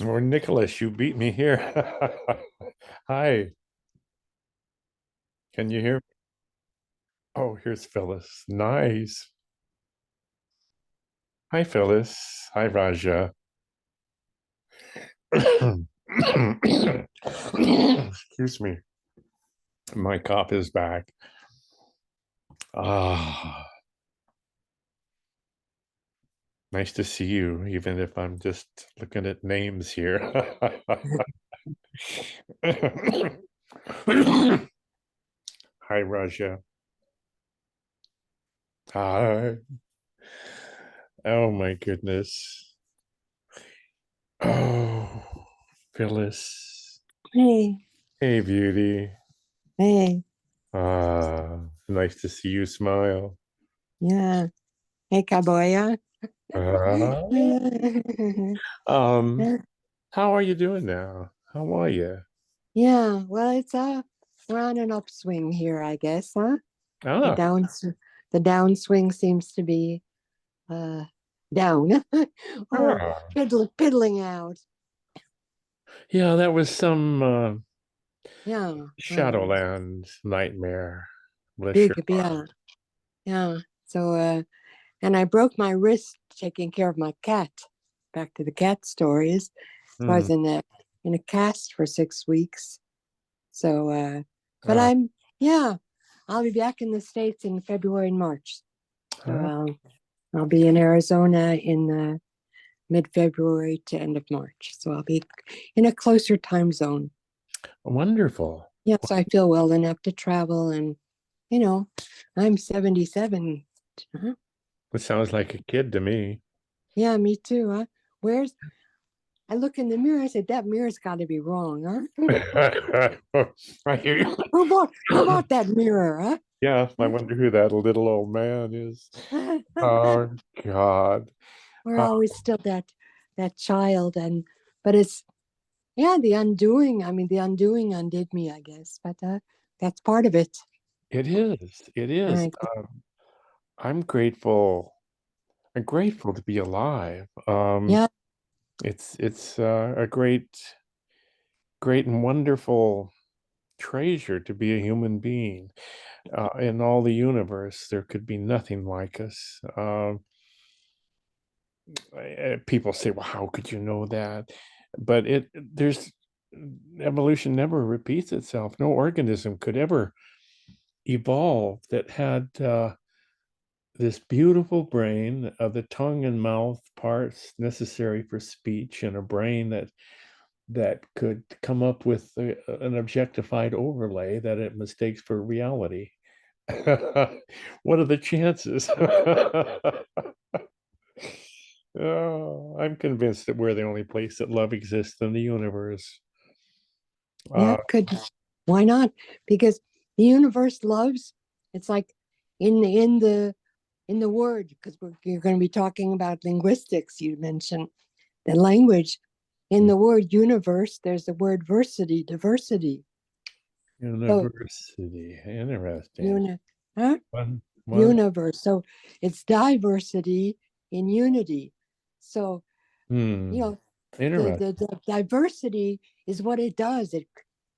Or Nicholas, you beat me here. Hi, can you hear me? Oh, here's Phyllis. Nice. Hi, Phyllis. Hi, Raja. Excuse me. My cough is back. Ah, nice to see you, even if I'm just looking at names here. Hi, Raja. Hi. Oh, my goodness. Oh, Phyllis. Hey, Hey, beauty. hey, Nice to see you smile. yeah. Hey, Kaboya. Ah. Um, how are you doing now? How are you? Yeah, well, we're on an upswing here, I guess, huh? The Ah, downs the downswing seems to be uh down or ah. piddling out. Yeah, that was some Yeah, Shadowland nightmare. Bless your big, heart. yeah, yeah. So and I broke my wrist taking care of my cat. Back to the cat stories. So I Hmm. was in a cast for 6 weeks. So but Ah, yeah, I'll be back in the States in February and March. So ah, I'll be in Arizona in mid-February to end of March. So I'll be in a closer time zone. wonderful. Yes, I feel well enough to travel. And, you know, I'm 77. Huh? It sounds like a kid to me. Yeah, me too. Huh? Where's, I look in the mirror, I said, that mirror's got to be wrong, huh? I hear Who you. bought that mirror, Yeah, I huh? wonder who that little old man is. Oh, God. We're Uh, always still that child. But it's, yeah, the undoing. I mean, the undoing undid me, I guess. But that's part of it. it is. It is. I, I'm grateful. I'm grateful to be alive. yeah, It's a great and wonderful treasure to be a human being. In all the universe, there could be nothing like us. People say, "Well, how could you know that?" But there's evolution never repeats itself. No organism could ever evolve that had this beautiful brain, the tongue and mouth parts necessary for speech, and a brain that could come up with an objectified overlay that it mistakes for reality. What are the chances? Oh, I'm convinced that we're the only place that love exists in the universe. yeah, Uh, could. Why not? Because the universe loves. It's like in the word, because you're going to be talking about linguistics. You mentioned the language. In the word universe, there's the word versity, diversity. So University, interesting. uni, huh? One, Universe. So it's diversity in unity. So you hmm, know, interesting. the diversity is what it does.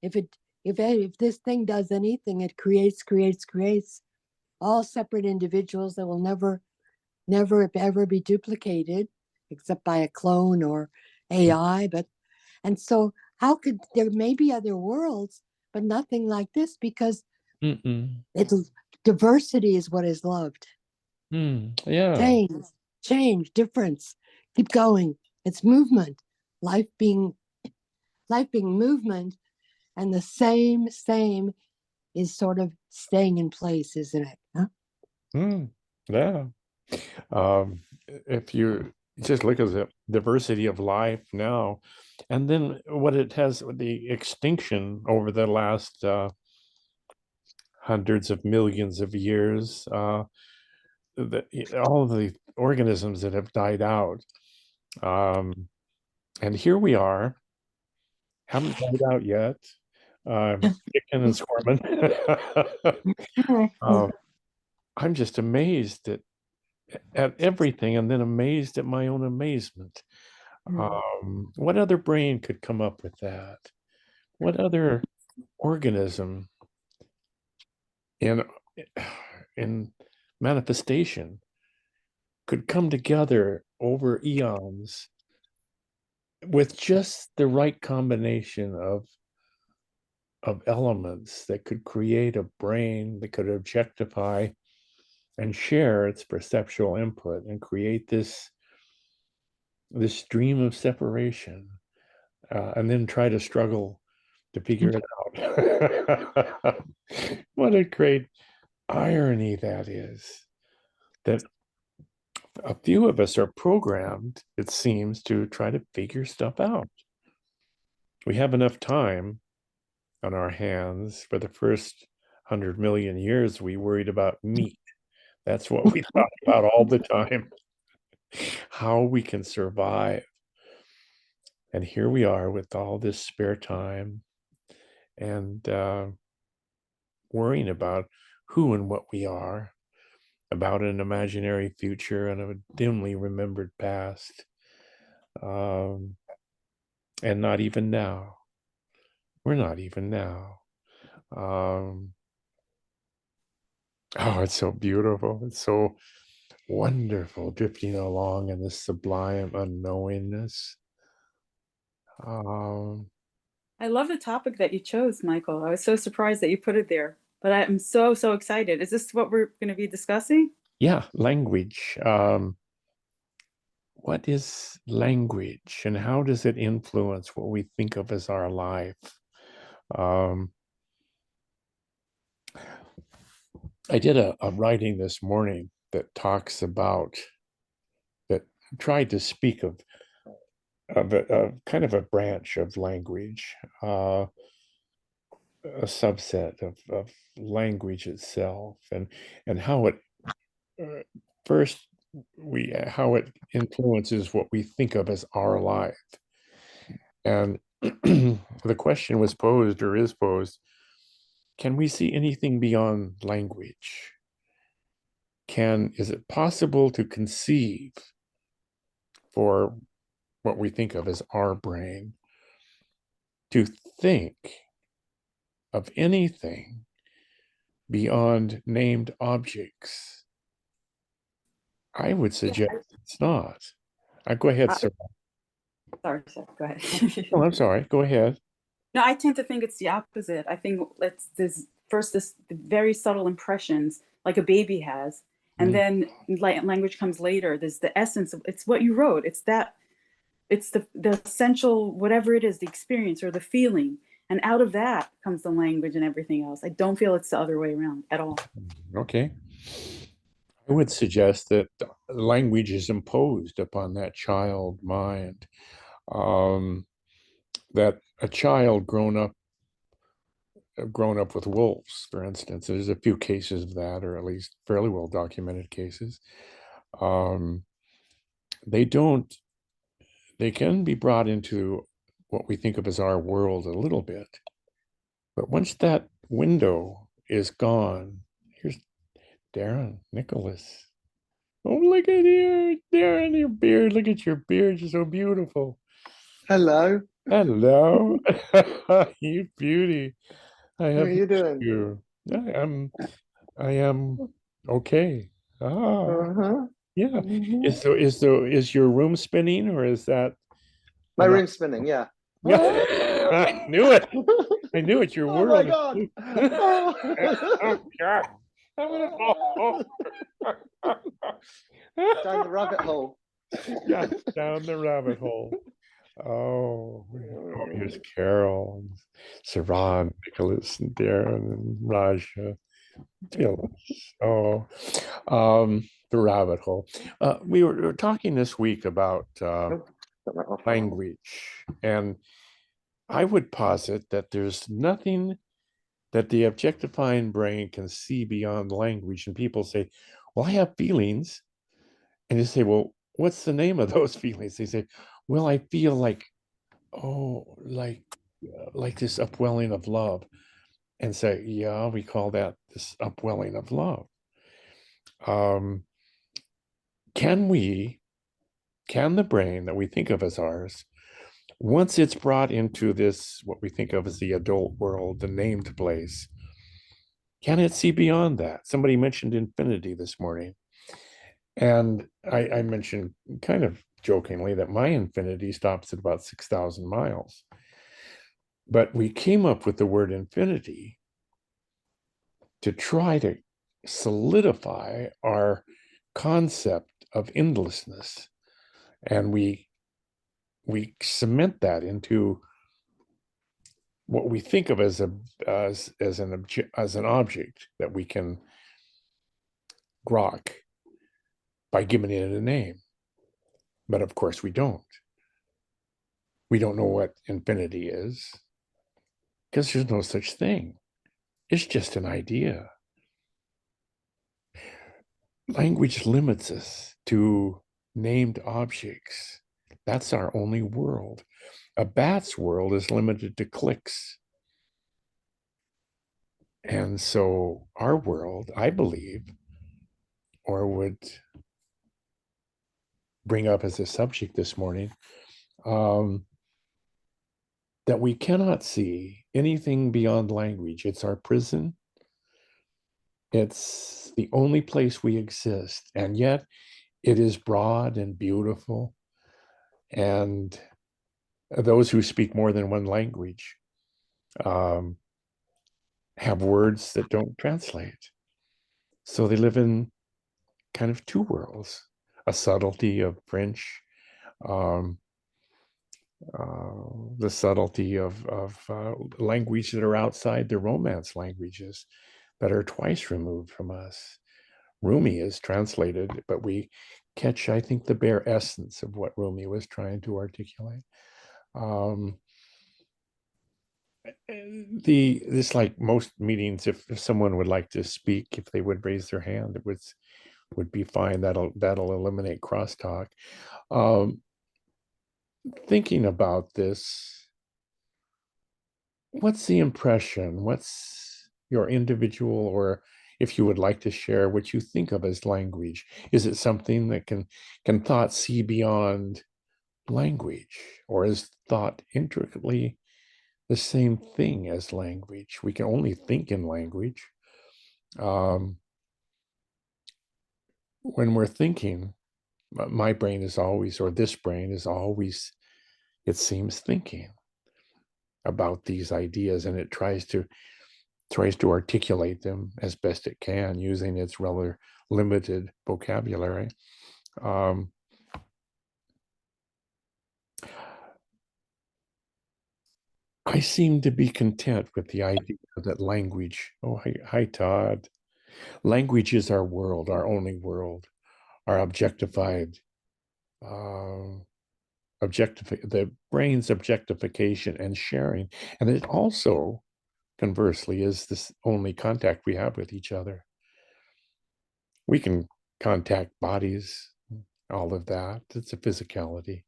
If it if this thing does anything, it creates all separate individuals that will never ever be duplicated except by a clone or AI. But and so how could there may be other worlds, but nothing like this because Mm-mm. it's diversity is what is loved. Yeah. Change, change, difference, keep going. It's movement, life being life being movement, and the same is sort of staying in place, isn't it? Huh? Mm, yeah. If you just look at the diversity of life now, and then what it has, the extinction over the last hundreds of millions of years, all of the organisms that have died out. Um, and here we are, haven't died out yet, kicking and squirming. um, I'm just amazed at everything and then amazed at my own amazement. What other brain could come up with that? What other organism in in manifestation could come together over eons with just the right combination of elements that could create a brain that could objectify and share its perceptual input and create this dream of separation, and then try to struggle to figure it out. What a great irony that is, that a few of us are programmed, it seems, to try to figure stuff out. We have enough time on our hands. For the first 100 million years, we worried about meat. That's what we thought about all the time, how we can survive. And here we are with all this spare time and worrying about who and what we are, about an imaginary future and a dimly remembered past. And not even now. We're not even now. Oh, it's so beautiful. It's so wonderful, drifting along in this sublime unknowingness. I love the topic that you chose, Michael. I was so surprised that you put it there, but I'm so, so excited. Is this what we're going to be discussing? Yeah, language. What is language and how does it influence what we think of as our life? I did a writing this morning that talks about, that tried to speak of a kind of a branch of language, a subset of language itself, and how it first how it influences what we think of as our life. And the question was posed, or is posed, can we see anything beyond language? Is it possible to conceive, for what we think of as our brain, to think of anything beyond named objects? I would suggest it's not. Go ahead, sir. Sorry, go ahead. Oh, I'm sorry. Go ahead. No, I tend to think it's the opposite. I think there's first this very subtle impressions like a baby has, and then language comes later. There's the essence of it's what you wrote. It's the essential, whatever it is, the experience or the feeling. And out of that comes the language and everything else. I don't feel it's the other way around at all. Okay. I would suggest that language is imposed upon that child mind. That a child grown up with wolves, for instance, there's a few cases of that, or at least fairly well documented cases. They can be brought into what we think of as our world a little bit, but once that window is gone, here's Darren Nicholas. Oh, look at you, Darren, your beard. Look at your beard. You're so beautiful. Hello. Hello. You beauty. How are you doing? You. I am okay. Yeah. Is your room spinning, or is that my room spinning? Yeah. I knew it. I knew it. Your oh world. My God. Oh God. I'm gonna fall. Down the rabbit hole. Yeah, down the rabbit hole. Oh, here's Carol, and Saran, Nicholas, and Darren, and Raja. Oh, the rabbit hole. We were talking this week about language, and I would posit that there's nothing that the objectifying brain can see beyond language. And people say, well, I have feelings. And you say, well, what's the name of those feelings? They say, well, I feel like, like this upwelling of love. And say, yeah, we call that this upwelling of love. Can we can the brain that we think of as ours, once it's brought into this, what we think of as the adult world, the named place, can it see beyond that? Somebody mentioned infinity this morning. And I mentioned kind of jokingly that my infinity stops at about 6,000 miles. But we came up with the word infinity to try to solidify our concept of endlessness. And we cement that into what we think of as an object that we can grok by giving it a name. But of course we don't. We don't know what infinity is because there's no such thing. It's just an idea. Language limits us to named objects. That's our only world. A bat's world is limited to clicks. And so our world, I believe, or would bring up as a subject this morning, that we cannot see anything beyond language. It's our prison. It's the only place we exist. And yet it is broad and beautiful. And those who speak more than one language have words that don't translate. So they live in kind of two worlds, a subtlety of French, the subtlety of language that are outside the Romance languages that are twice removed from us. Rumi is translated, but we catch, I think, the bare essence of what Rumi was trying to articulate. This, like most meetings, if someone would like to speak, if they would raise their hand, it would be fine. That'll eliminate crosstalk. Thinking about this, what's the impression? What's your individual, or if you would like to share what you think of as language? Is it something that can thought see beyond language, or is thought intricately the same thing as language? We can only think in language. When we're thinking, my brain is always, or this brain is always, it seems, thinking about these ideas, and it tries to articulate them as best it can using its rather limited vocabulary. I seem to be content with the idea that language, oh, hi Todd, language is our world, our only world, our objectified, the brain's objectification and sharing. And it also, conversely, is this only contact we have with each other. We can contact bodies, all of that, it's a physicality.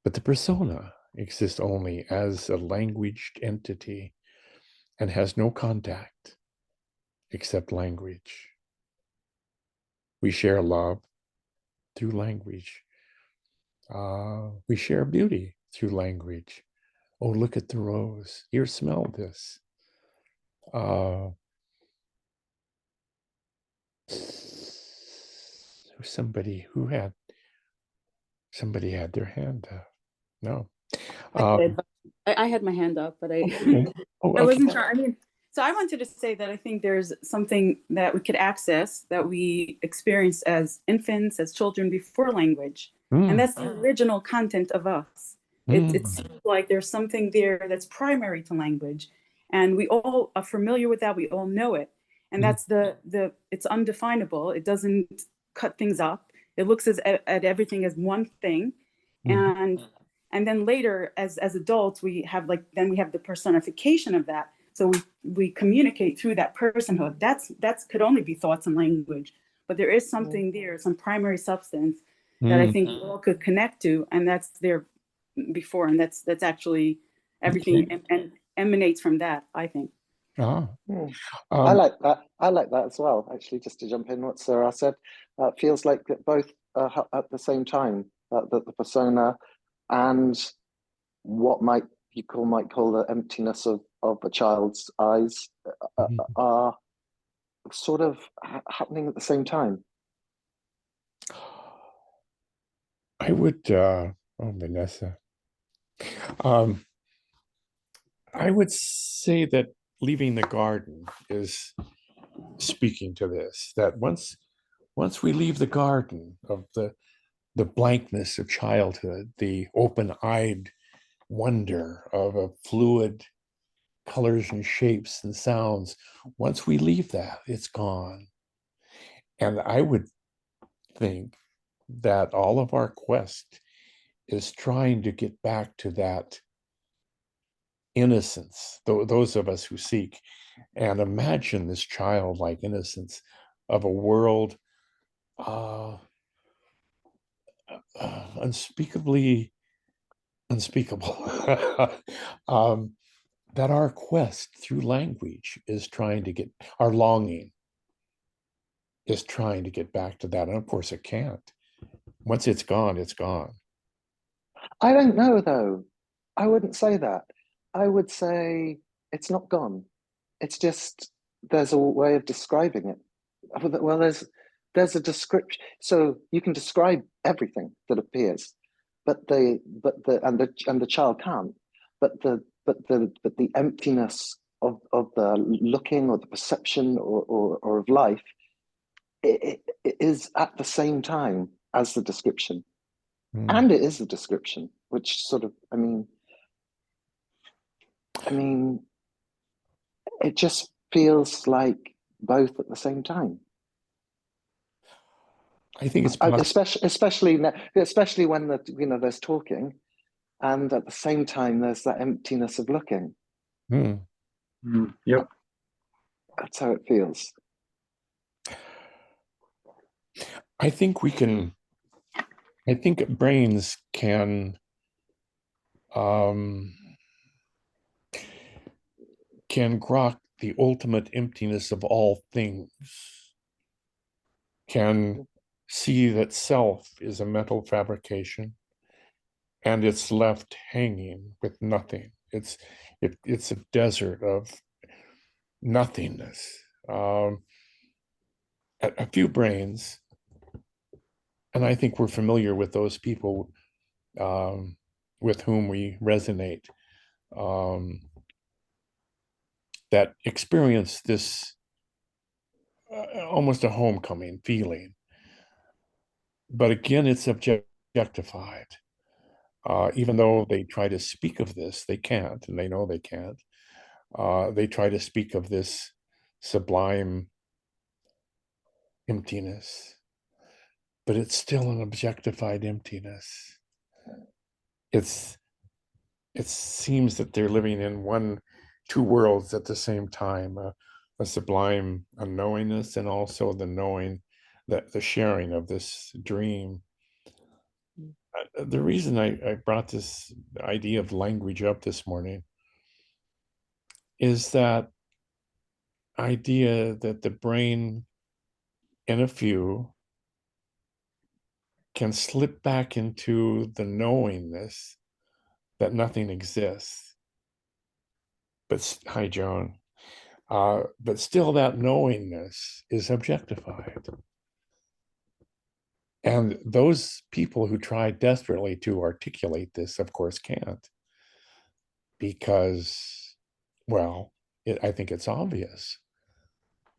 But the persona exists only as a languaged entity and has no contact except language. We share love through language. We share beauty through language. Oh, look at the rose. Here, smell this. Somebody had their hand up. No. I had my hand up, but Okay. Oh, I wasn't sure. I mean, so I wanted to say that I think there's something that we could access, that we experienced as infants, as children, before language. And that's the original content of us. It seems like there's something there that's primary to language. And we all are familiar with that. We all know it. And that's it's undefinable. It doesn't cut things up. It looks at everything as one thing. And then later, as adults, we have the personification of that. So we communicate through that personhood. That's could only be thoughts and language. But there is something there, some primary substance that I think we all could connect to, and that's there before, and that's actually everything and emanates from that, I think. I like that. I like that as well. Actually, just to jump in what Sarah said, feels like that both are at the same time. the persona, and what might call the emptiness of a child's eyes are sort of happening at the same time. I would, oh, Vanessa, um, I would say that leaving the garden is speaking to this, that once we leave the garden of the blankness of childhood, the open-eyed wonder of a fluid colors and shapes and sounds, once we leave that, it's gone. And I would think that all of our quest is trying to get back to that innocence, those of us who seek, and imagine this childlike innocence of a world unspeakably unspeakable. That our quest through language is trying to get, our longing is trying to get back to that. And of course it can't. Once it's gone, it's gone. I don't know, though. I wouldn't say that. I would say it's not gone. It's just there's a way of describing it. Well, there's a description, so you can describe everything that appears, but the child can't. But the emptiness of the looking or the perception or of life, it is at the same time as the description. And it is the description, which sort of, I mean, it just feels like both at the same time. I think it's possible. especially when there's talking, and at the same time there's that emptiness of looking. Yep. That's how it feels. I think brains can grok the ultimate emptiness of all things, can see that self is a mental fabrication and it's left hanging with nothing. It's a desert of nothingness. A few brains, and I think we're familiar with those people with whom we resonate, that experience this almost a homecoming feeling. But again, it's objectified. Even though they try to speak of this, they can't, and they know they can't. They try to speak of this sublime emptiness, but it's still an objectified emptiness. It seems that they're living in two worlds at the same time, a sublime unknowingness and also the knowing, that the sharing of this dream. The reason I brought this idea of language up this morning is that idea that the brain in a few can slip back into the knowingness that nothing exists. But hi, Joan. But still that knowingness is objectified. And those people who try desperately to articulate this, of course, can't. Because, well, I think it's obvious.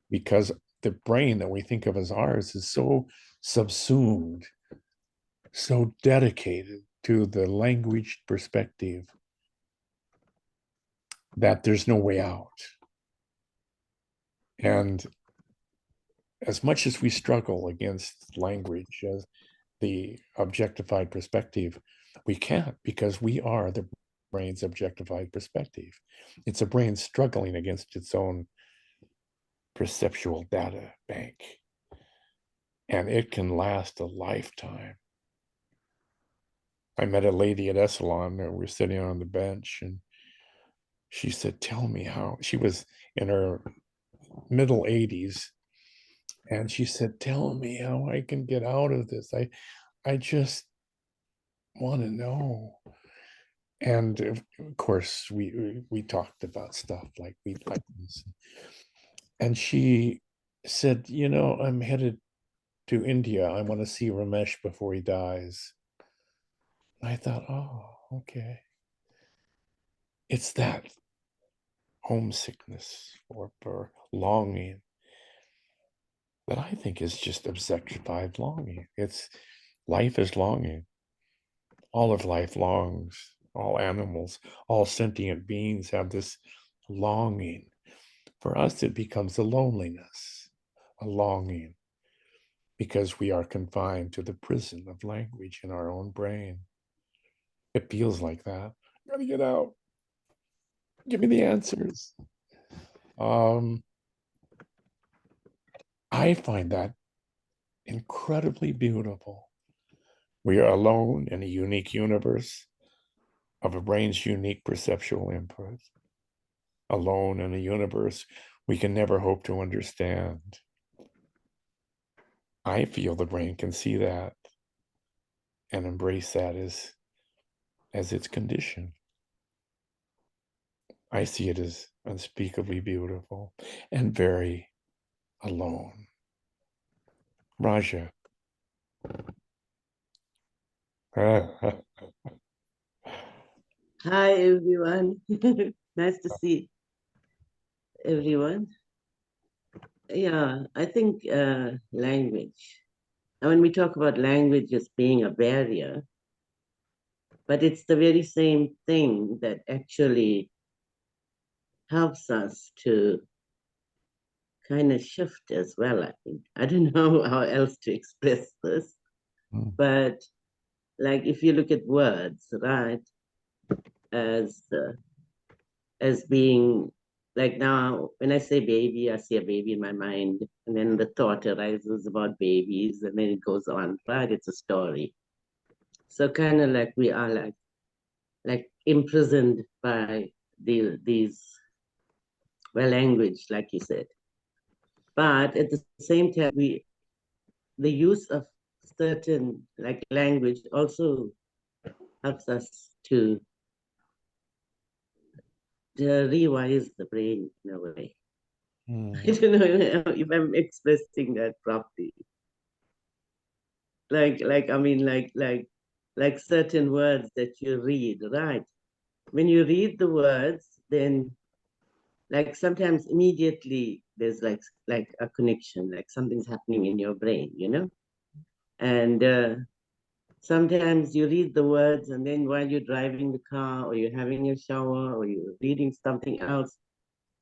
Because the brain that we think of as ours is so subsumed, so dedicated to the language perspective that there's no way out. And as much as we struggle against language as the objectified perspective, we can't, because we are the brain's objectified perspective. It's a brain struggling against its own perceptual data bank. And it can last a lifetime. I met a lady at Esalen, we were sitting on the bench, and she said, tell me how, she was in her middle 80s. And she said, tell me how I can get out of this. I just want to know. And of course, we talked about stuff like we like this. And she said, you know, I'm headed to India. I want to see Ramesh before he dies. I thought, oh, okay. It's that homesickness or longing that I think is just objectified longing. It's life is longing. All of life longs. All animals, all sentient beings have this longing. For us, it becomes a loneliness, a longing, because we are confined to the prison of language in our own brain. It feels like that. Gotta get out. Give me the answers. I find that incredibly beautiful. We are alone in a unique universe of a brain's unique perceptual input, alone in a universe we can never hope to understand. I feel the brain can see that and embrace that as its condition. I see it as unspeakably beautiful and very alone. Raja. Hi, everyone. Nice to see everyone. Yeah, I think language. And when we talk about language as being a barrier, but it's the very same thing that actually helps us to kind of shift as well, I think. I don't know how else to express this, but like if you look at words, right, as being like now, when I say baby, I see a baby in my mind, and then the thought arises about babies, and then it goes on, right? It's a story. So kind of like we are like imprisoned by these well, language, like you said. But at the same time, the use of certain like language also helps us to rewise the brain in a way. I don't know if I'm expressing that properly. I mean, like certain words that you read, right? When you read the words, then like sometimes immediately there's like a connection, like something's happening in your brain, you know? And sometimes you read the words, and then while you're driving the car, or you're having a shower, or you're reading something else,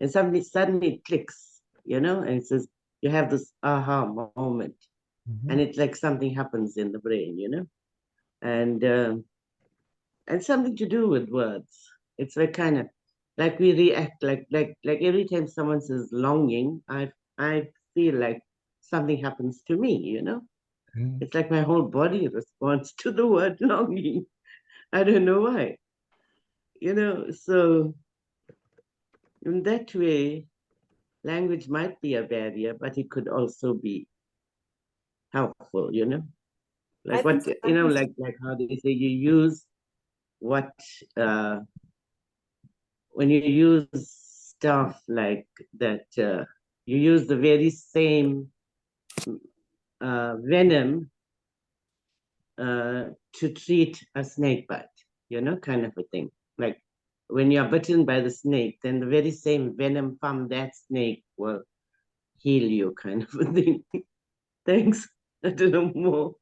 and something suddenly it clicks, you know, and it says you have this aha moment, and it's like something happens in the brain, you know, and something to do with words. It's like kind of like we react like every time someone says longing, I feel like something happens to me, you know. It's like my whole body responds to the word longing. I don't know why, you know. So in that way, language might be a barrier, but it could also be helpful, you know. Like what you know, like how they say you use what when you use stuff like that, you use the very same venom to treat a snake bite, you know, kind of a thing. Like when you're bitten by the snake, then the very same venom from that snake will heal you, kind of a thing. Thanks. I don't know more.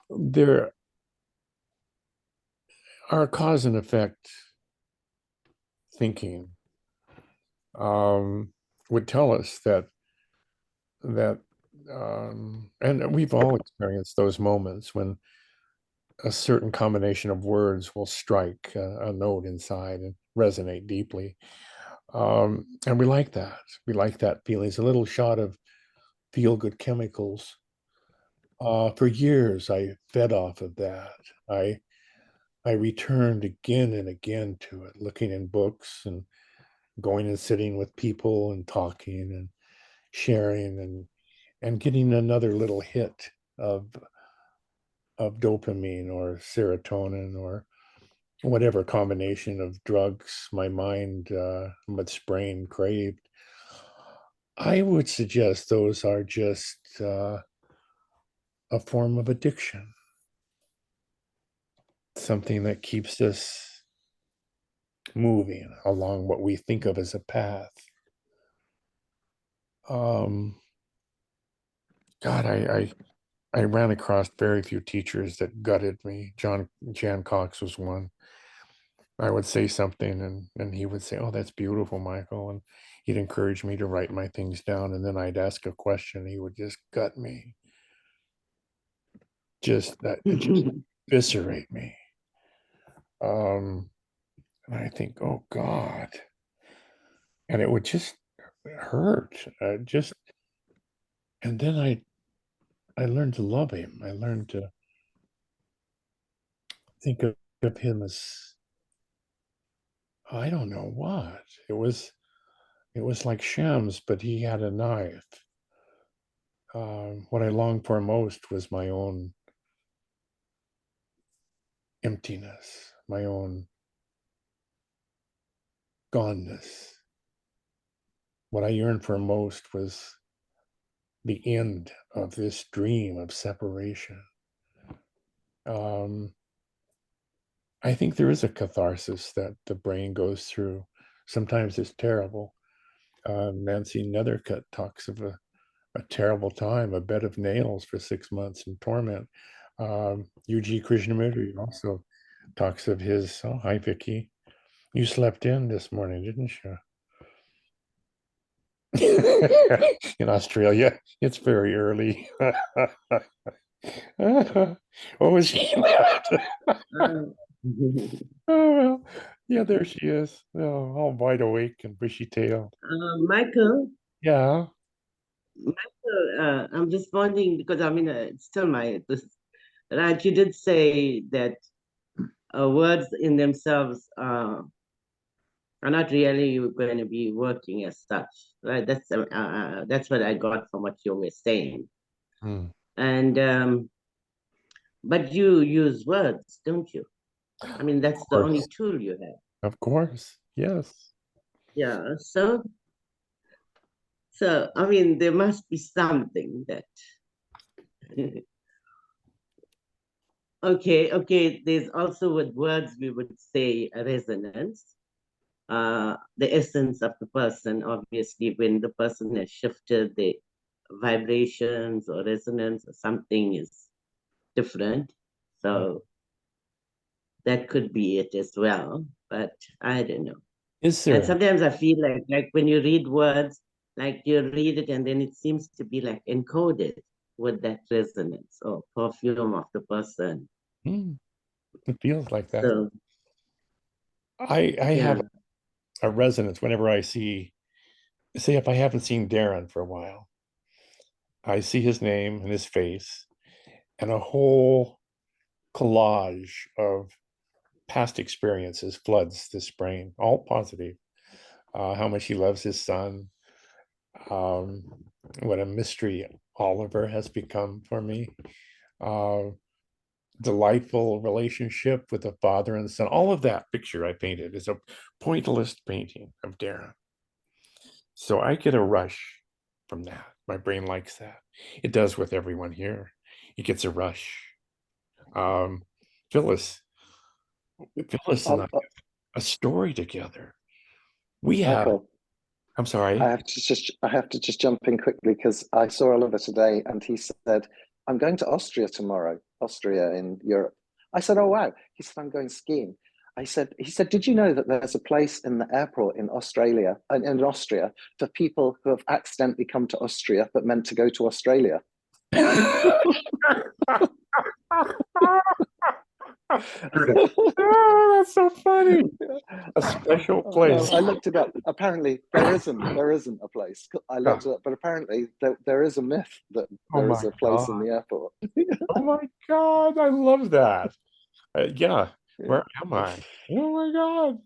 There are cause and effect thinking would tell us that and we've all experienced those moments when a certain combination of words will strike a note inside and resonate deeply. And we like that. We like that feeling. It's a little shot of feel-good chemicals. For years, I fed off of that. I returned again and again to it, looking in books and going and sitting with people and talking and sharing and getting another little hit of of dopamine or serotonin or whatever combination of drugs my mind, my brain craved. I would suggest those are just a form of addiction, something that keeps us moving along what we think of as a path. God, I ran across very few teachers that gutted me. Jan Cox was one. I would say something and he would say, "Oh, that's beautiful, Michael." And he'd encourage me to write my things down. And then I'd ask a question. He would just gut me, just eviscerate me. And I think, oh God. And it would just hurt. And then I learned to love him. I learned to think of him as, I don't know what. It was like Shams, but he had a knife. What I longed for most was my own emptiness, my own goneness. What I yearned for most was the end of this dream of separation. I think there is a catharsis that the brain goes through. Sometimes it's terrible. Nancy Nethercutt talks of a terrible time, a bed of nails for 6 months in torment. U.G. Krishnamurti also talks of his, oh, hi, Vicky. You slept in this morning, didn't you? In Australia, it's very early. Oh, she left. Oh, well, yeah, there she is. Oh, all wide awake and bushy-tailed. Michael, Yeah. I'm responding because I mean, it's still right. You did say that words in themselves are not really going to be working as such, right? That's what I got from what you were saying. Hmm. And but you use words, don't you? I mean, that's the only tool you have. Of course, yes. Yeah. So I mean, there must be something that. Okay. There's also with words we would say a resonance. The essence of the person, obviously, when the person has shifted, the vibrations or resonance or something is different. So that could be it as well, but I don't know. Is And there? sometimes I feel like when you read words, like you read it and then it seems to be like encoded with that resonance or perfume of the person. It feels like that. So I yeah. have a resonance whenever I see, say, if I haven't seen Darren for a while, I see his name and his face and a whole collage of past experiences floods this brain, all positive. How much he loves his son, um, what a mystery Oliver has become for me. Delightful relationship with a father and son. All of that picture I painted is a pointillist painting of Darren. So I get a rush from that. My brain likes that. It does with everyone here. It gets a rush. Phyllis and I Oh, have a story together. We have, Michael, I'm sorry. I have to just jump in quickly because I saw Oliver today and he said, I'm going to Austria tomorrow, Austria in Europe. I said, oh wow. He said, I'm going skiing. He said, did you know that there's a place in the airport in Australia, in Austria, for people who have accidentally come to Austria but meant to go to Australia? Oh, that's so funny. A special place. I looked it up. Apparently, there isn't a place. I looked it up, but apparently there is a myth that there is a place in the airport. Oh my God, I love that. Yeah, where am I? Oh my God,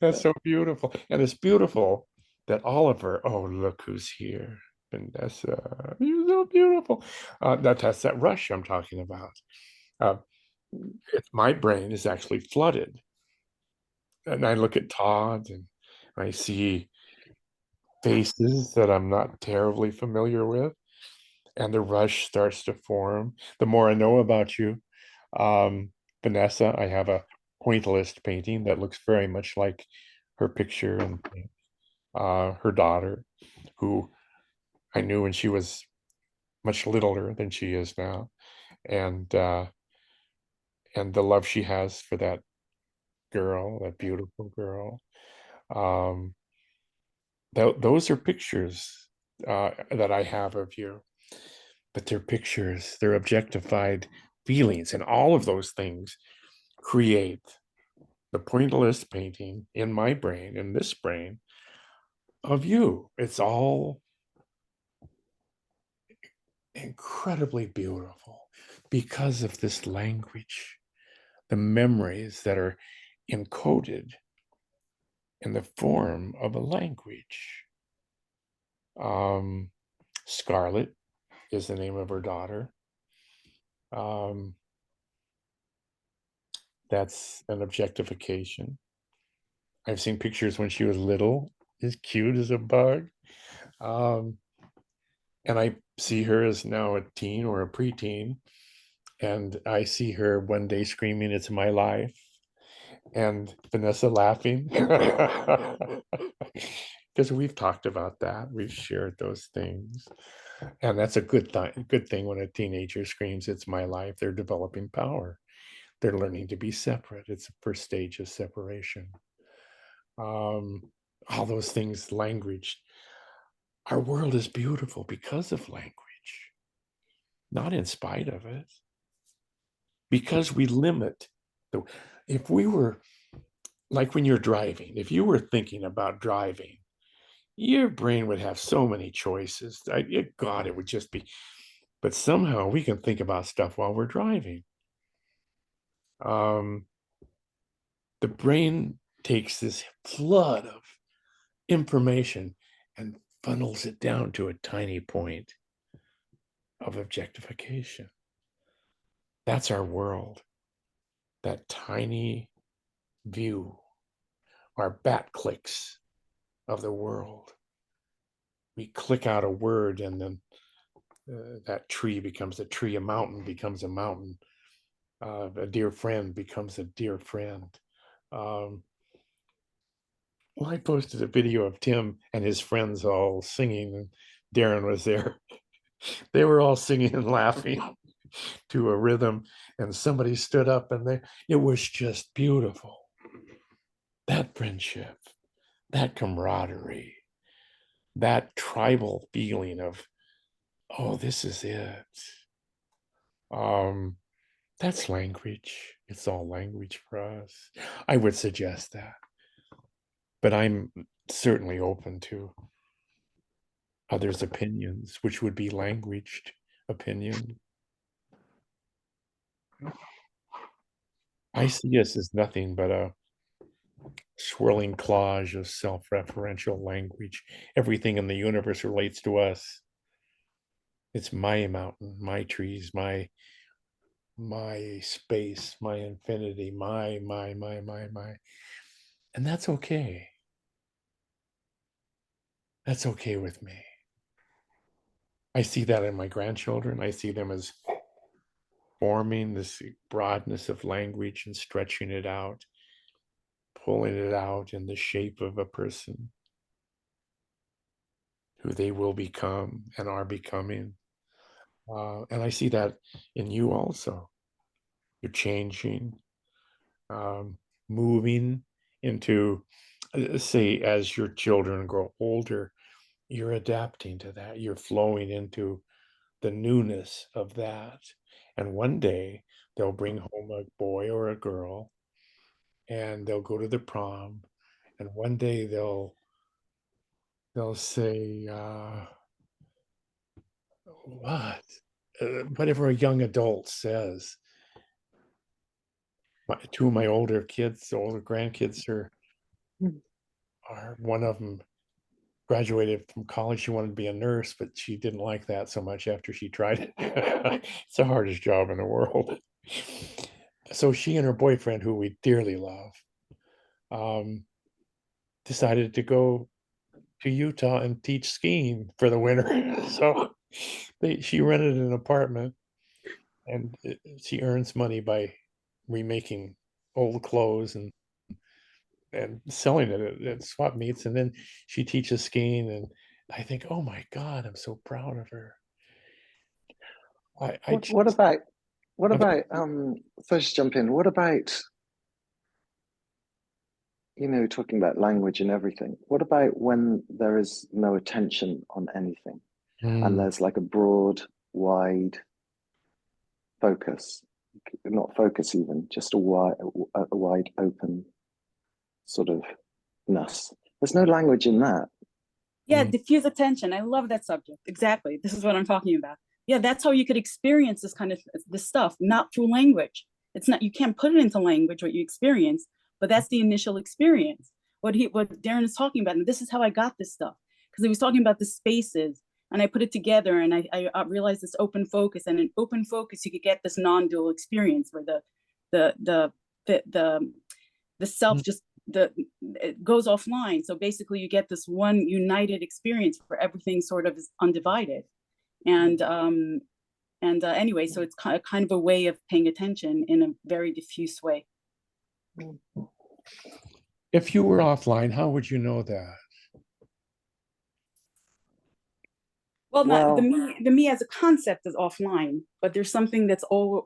that's so beautiful. And it's beautiful that Oliver, oh, look who's here. Vanessa, you're so beautiful. That's that rush I'm talking about. My brain is actually flooded. And I look at Todd and I see faces that I'm not terribly familiar with, and the rush starts to form. The more I know about you, Vanessa, I have a pointillist painting that looks very much like her picture, and her daughter, who I knew when she was much littler than she is now, and the love she has for that girl, that beautiful girl. Um, those are pictures that I have of you, but they're pictures, they're objectified feelings, and all of those things create the pointillist painting in my brain, in this brain, of you. It's all incredibly beautiful because of this language, the memories that are encoded in the form of a language. Scarlet is the name of her daughter. That's an objectification. I've seen pictures when she was little, as cute as a bug. And I see her as now a teen or a preteen. And I see her one day screaming, "It's my life." And Vanessa laughing. Because we've talked about that. We've shared those things. And that's a good thing when a teenager screams, "It's my life." They're developing power. They're learning to be separate. It's the first stage of separation. All those things, language. Our world is beautiful because of language, not in spite of it. Because we limit if we were like when you're driving, if you were thinking about driving, your brain would have so many choices. God, it would just be, but somehow we can think about stuff while we're driving. The brain takes this flood of information and funnels it down to a tiny point of objectification. That's our world, that tiny view, our bat clicks of the world. We click out a word, and then that tree becomes a tree, a mountain becomes a mountain, a dear friend becomes a dear friend. Well, I posted a video of Tim and his friends all singing, and Darren was there. They were all singing and laughing to a rhythm, and somebody stood up, and it was just beautiful. That friendship, that camaraderie, that tribal feeling of, oh, this is it. That's language. It's all language for us. I would suggest that, but I'm certainly open to others' opinions, which would be languaged opinion. I see us as nothing but a swirling collage of self-referential language. Everything in the universe relates to us. It's my mountain, my trees, my space, my infinity, my. And that's okay. That's okay with me. I see that in my grandchildren. I see them as forming this broadness of language and stretching it out, pulling it out in the shape of a person who they will become and are becoming. And I see that in you also. You're changing, moving into, say, as your children grow older, you're adapting to that. You're flowing into the newness of that. And one day they'll bring home a boy or a girl, and they'll go to the prom. And one day they'll say, what? Whatever a young adult says. Two of my older grandkids are one of them graduated from college. She wanted to be a nurse, but she didn't like that so much after she tried it. It's the hardest job in the world. So she and her boyfriend, who we dearly love, um, decided to go to Utah and teach skiing for the winter. So she rented an apartment, and she earns money by remaking old clothes and selling it at swap meets. And then she teaches skiing, and I think, oh my God, I'm so proud of her. What about so just jump in. What about, talking about language and everything, what about when there is no attention on anything and there's like a broad, wide focus, not focus even, just a wide open sort of ness. There's no language in that. Yeah, diffuse attention. I love that subject. Exactly. This is what I'm talking about. Yeah, that's how you could experience this stuff, not through language. It's not, you can't put it into language what you experience, but that's the initial experience. What Darren is talking about, and this is how I got this stuff, because he was talking about the spaces, and I put it together, and I realized this open focus, and in open focus you could get this non-dual experience where the self just it goes offline. So basically you get this one united experience where everything sort of is undivided. And anyway, so it's kind of a way of paying attention in a very diffuse way. If you were offline, how would you know that? Well, not the me as a concept is offline, but there's something that's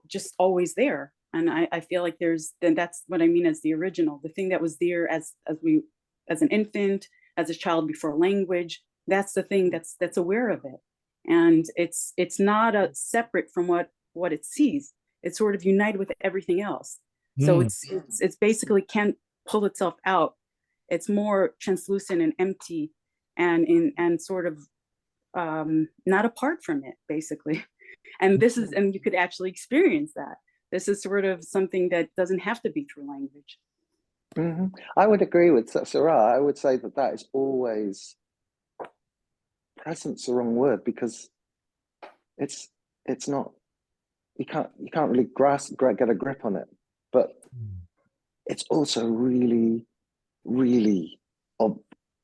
just always there. And I feel like that's what I mean as the original, the thing that was there as an infant, as a child before language. That's the thing that's aware of it, and it's not a separate from what it sees. It's sort of united with everything else. So it's basically can't pull itself out. It's more translucent and empty, and sort of not apart from it, basically. And you could actually experience that. This is sort of something that doesn't have to be through language. I would agree with Sarah. I would say that is always, present's the wrong word, because it's not, you can't really get a grip on it, but it's also really, really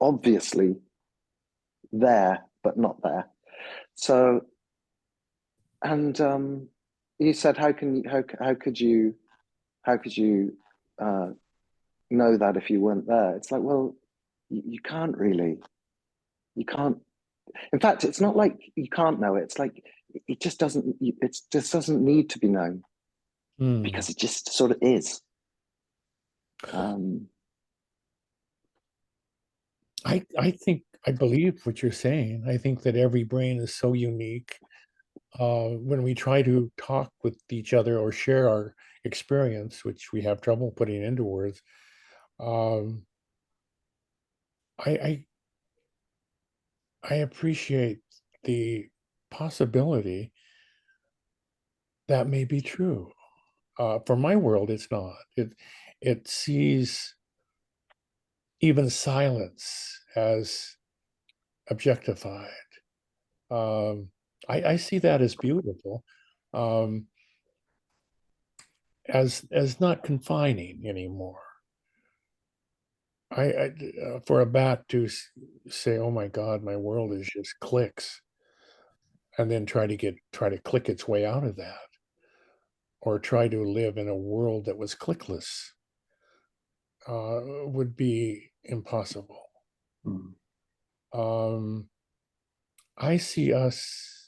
obviously there, but not there. So, and you said, how could you know that if you weren't there? It's like, well, you can't really. You can't. In fact, it's not like you can't know it. It's like it just doesn't. It just doesn't need to be known because it just sort of is. I believe what you're saying. I think that every brain is so unique. When we try to talk with each other or share our experience, which we have trouble putting into words, I appreciate the possibility that may be true. For my world, it's not. It sees even silence as objectified. I see that as beautiful, as not confining anymore. For a bat to say, "Oh my God, my world is just clicks," and then try to click its way out of that, or try to live in a world that was clickless, would be impossible. I see us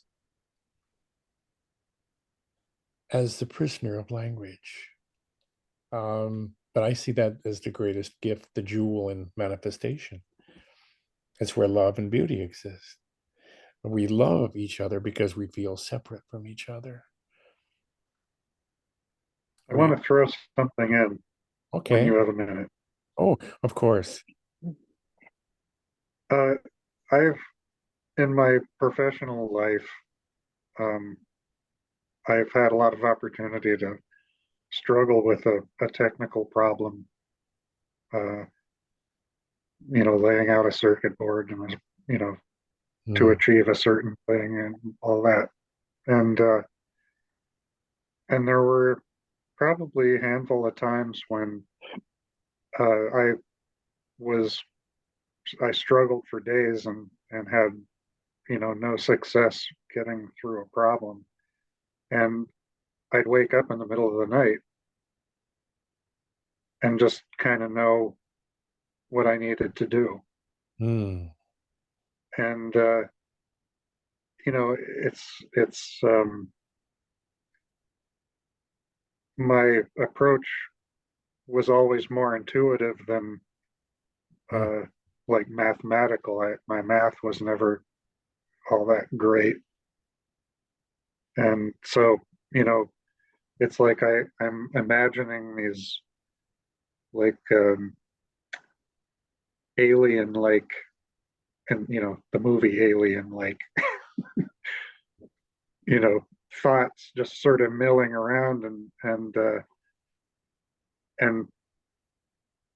as the prisoner of language. But I see that as the greatest gift, the jewel in manifestation. It's where love and beauty exist. We love each other because we feel separate from each other. I want to throw something in when you have a minute. Oh, of course. I've, in my professional life, I've had a lot of opportunity to struggle with a technical problem, laying out a circuit board and, to achieve a certain thing and all that. And there were probably a handful of times when I was I struggled for days and had no success getting through a problem, and I'd wake up in the middle of the night and just kind of know what I needed to do. Mm. And it's my approach was always more intuitive than Mm. like mathematical. My math was never all that great, and so it's like I'm imagining these like alien like, and the movie Alien, like thoughts just sort of milling around and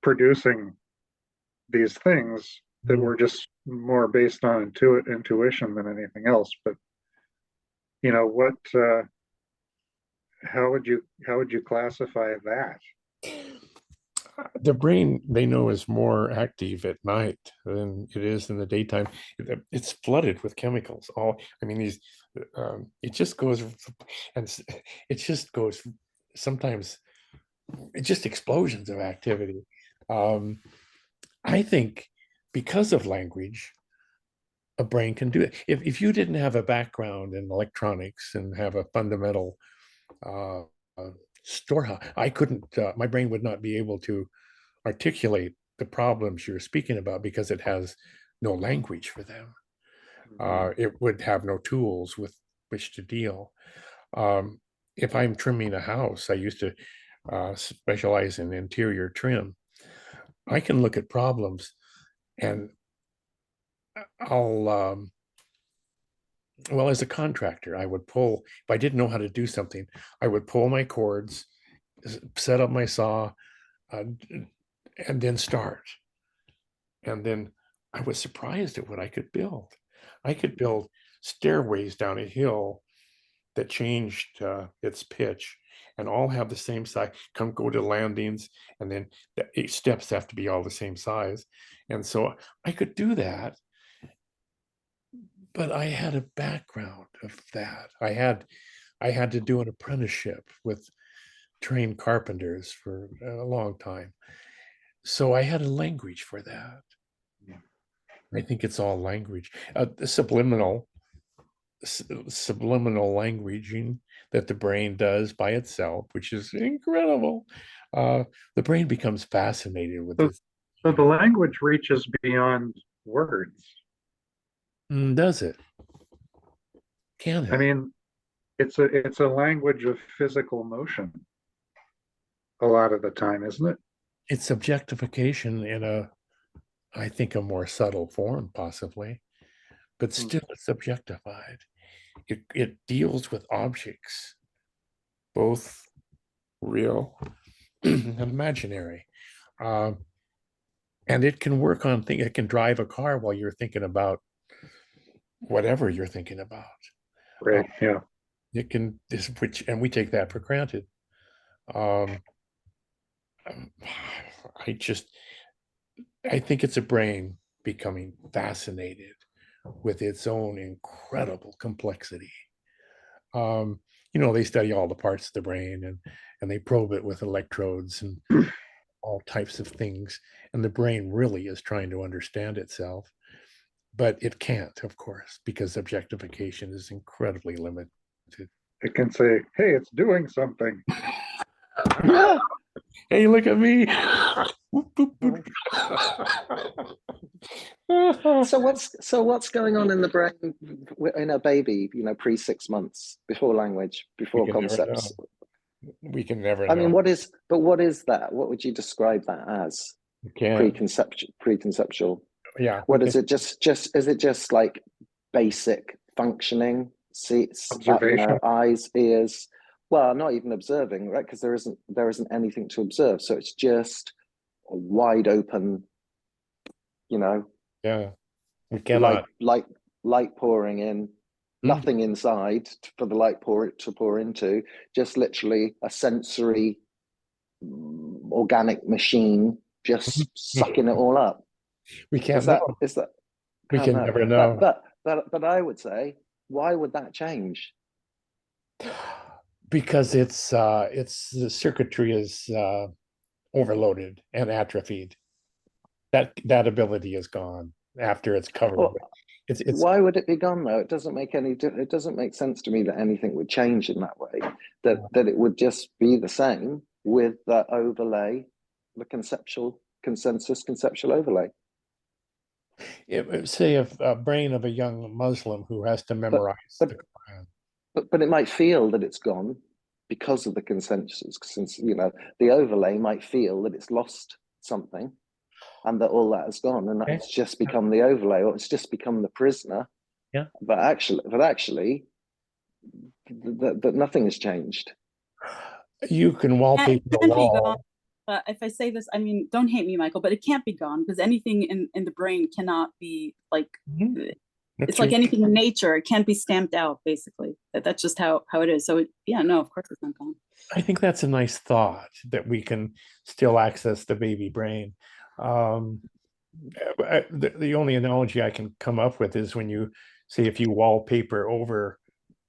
producing these things that Mm. were just more based on intuition than anything else. But what how would you classify that? The brain, they know, is more active at night than it is in the daytime. It's flooded with chemicals. I mean, it just goes, and it just goes. Sometimes it's just explosions of activity. Um, I think because of language, a brain can do it. If you didn't have a background in electronics and have a fundamental uh, storehouse, I couldn't. My brain would not be able to articulate the problems you're speaking about because it has no language for them. It would have no tools with which to deal. Um, if I'm trimming a house, I used to specialize in interior trim. I can look at problems and I'll, well, as a contractor, I would pull, if I didn't know how to do something, I would pull my cords, set up my saw, uh, and then start. And then I was surprised at what I could build. I could build stairways down a hill that changed its pitch and all have the same size, go to landings, and then the 8 steps have to be all the same size. And so I could do that, but I had a background of that. I had to do an apprenticeship with trained carpenters for a long time. So I had a language for that. I think it's all language. Subliminal languaging that the brain does by itself, which is incredible. The brain becomes fascinated with So, this. so the language reaches beyond words. Does it? Can I it? mean, it's a language of physical motion a lot of the time, isn't it? It's objectification in I think, a more subtle form, possibly, but still it's objectified. It deals with objects, both real and imaginary. Um, and it can work on things. It can drive a car while you're thinking about whatever you're thinking about. Right. Yeah. It can, and we take that for granted. Um, I just, I think it's a brain becoming fascinated with its own incredible complexity. Um, they study all the parts of the brain and they probe it with electrodes and all types of things. And the brain really is trying to understand itself, but it can't, of course, because objectification is incredibly limited. It can say, "Hey, it's doing something." Hey, look at me. So what's going on in the brain in a baby, pre 6 months, before language, We before can never know. concepts? We can never I know. mean, what is that? What would you describe that as? You can't. Preconceptual. Yeah. What is it? Just is it just like basic functioning? Seats, Observation. eyes, ears. Well, not even observing, right? Because there isn't anything to observe. So it's just a wide open, Yeah. We cannot. light pouring in, nothing inside for the light to pour into, just literally a sensory organic machine just sucking it all up. We can't Is that know. We can't can know. never know. But I would say, why would that change? Because it's the circuitry is overloaded and atrophied. That ability is gone after it's covered. Well, it's why would it be gone though? It doesn't make it doesn't make sense to me that anything would change in that way. That it would just be the same with the overlay, the conceptual overlay. say if a brain of a young Muslim who has to memorize but- the Quran. But it might feel that it's gone because of the consensus. Since the overlay might feel that it's lost something, and that all that has gone, and it's just become the overlay, or it's just become the prisoner. Yeah. But actually, that nothing has changed. You can wallpaper the wall. But if I say this, I mean, don't hate me, Michael, but it can't be gone because anything in the brain cannot be like. It's like anything in nature; it can't be stamped out. Basically, that's just how it is. So no, of course it's not gone. I think that's a nice thought that we can still access the baby brain. The only analogy I can come up with is when you say if you wallpaper over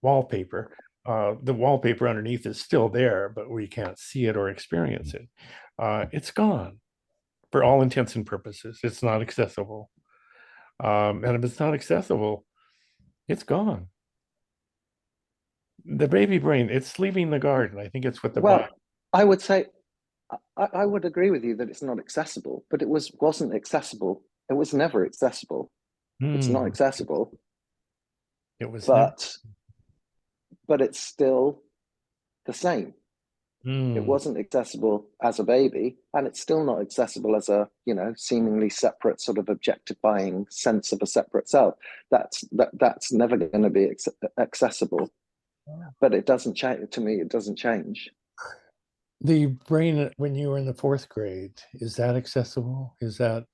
wallpaper, the wallpaper underneath is still there, but we can't see it or experience it. It's gone for all intents and purposes. It's not accessible. And if it's not accessible, it's gone. The baby brain, it's leaving the garden. I think it's what the Well, I would say, I would agree with you that it's not accessible, but it wasn't accessible. It was never accessible. It's not accessible. It was, but it's still the same. It wasn't accessible as a baby, and it's still not accessible as a seemingly separate sort of objectifying sense of a separate self. That's never going to be accessible. But it doesn't change. To me, it doesn't change. The brain when you were in the 4th grade, is that accessible? Is that,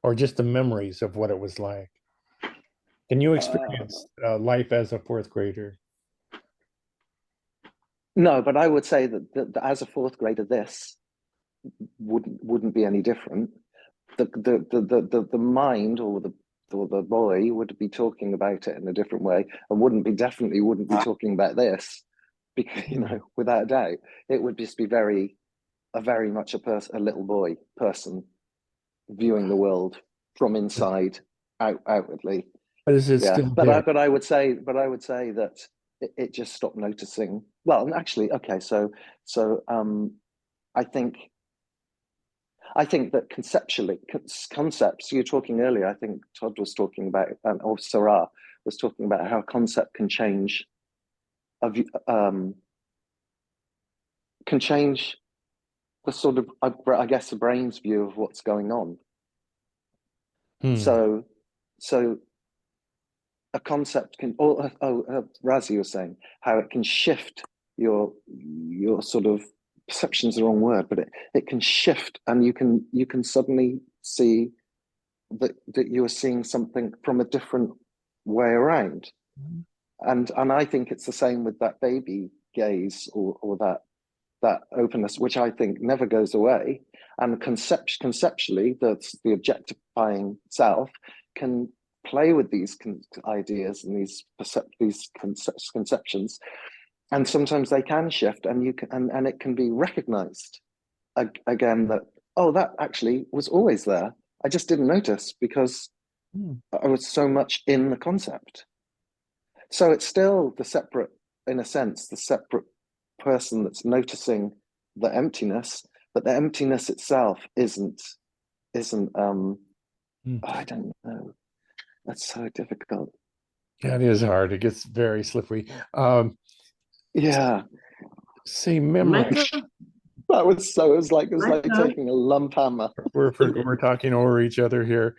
or just the memories of what it was like? Can you experience life as a 4th grader? No, but I would say that as a 4th grader, this wouldn't be any different. The mind or the boy would be talking about it in a different way, and definitely wouldn't be talking about this, because without a doubt, it would just be very much a little boy person viewing the world from inside outwardly. But is it still there? But I would say that it just stopped noticing. Well, actually, okay, so I think that conceptually, concepts, you were talking earlier, I think Todd was talking about, or Sarah was talking about how concept can change the sort of, I guess, the brain's view of what's going on. So a concept can, Razi was saying how it can shift your sort of, perception's the wrong word, but it can shift, and you can suddenly see that you are seeing something from a different way around. And I think it's the same with that baby gaze or that openness, which I think never goes away. And conceptually, the objectifying self can play with these ideas and these conceptions, and sometimes they can shift, and it can be recognized again that, oh, that actually was always there. I just didn't notice because I was so much in the concept. So it's still in a sense, the separate person that's noticing the emptiness, but the emptiness itself isn't I don't know. That's so difficult. Yeah, it is hard. It gets very slippery. Yeah. Say memory. It was like taking a lump hammer. We're talking over each other here.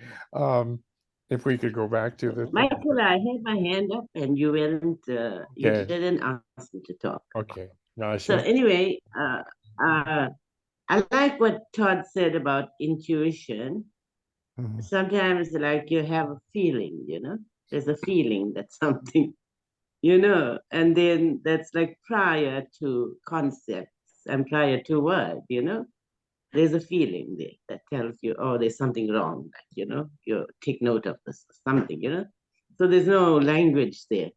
If we could go back to the Michael, I had my hand up and you weren't. You didn't ask me to talk. Okay. No, so anyway, I like what Todd said about intuition. Sometimes, like, you have a feeling, there's a feeling that something you know, and then that's like prior to concepts and prior to word, you know. There's a feeling there that tells you, oh, there's something wrong, like, you know, you take note of this, something, you know. So there's no language there.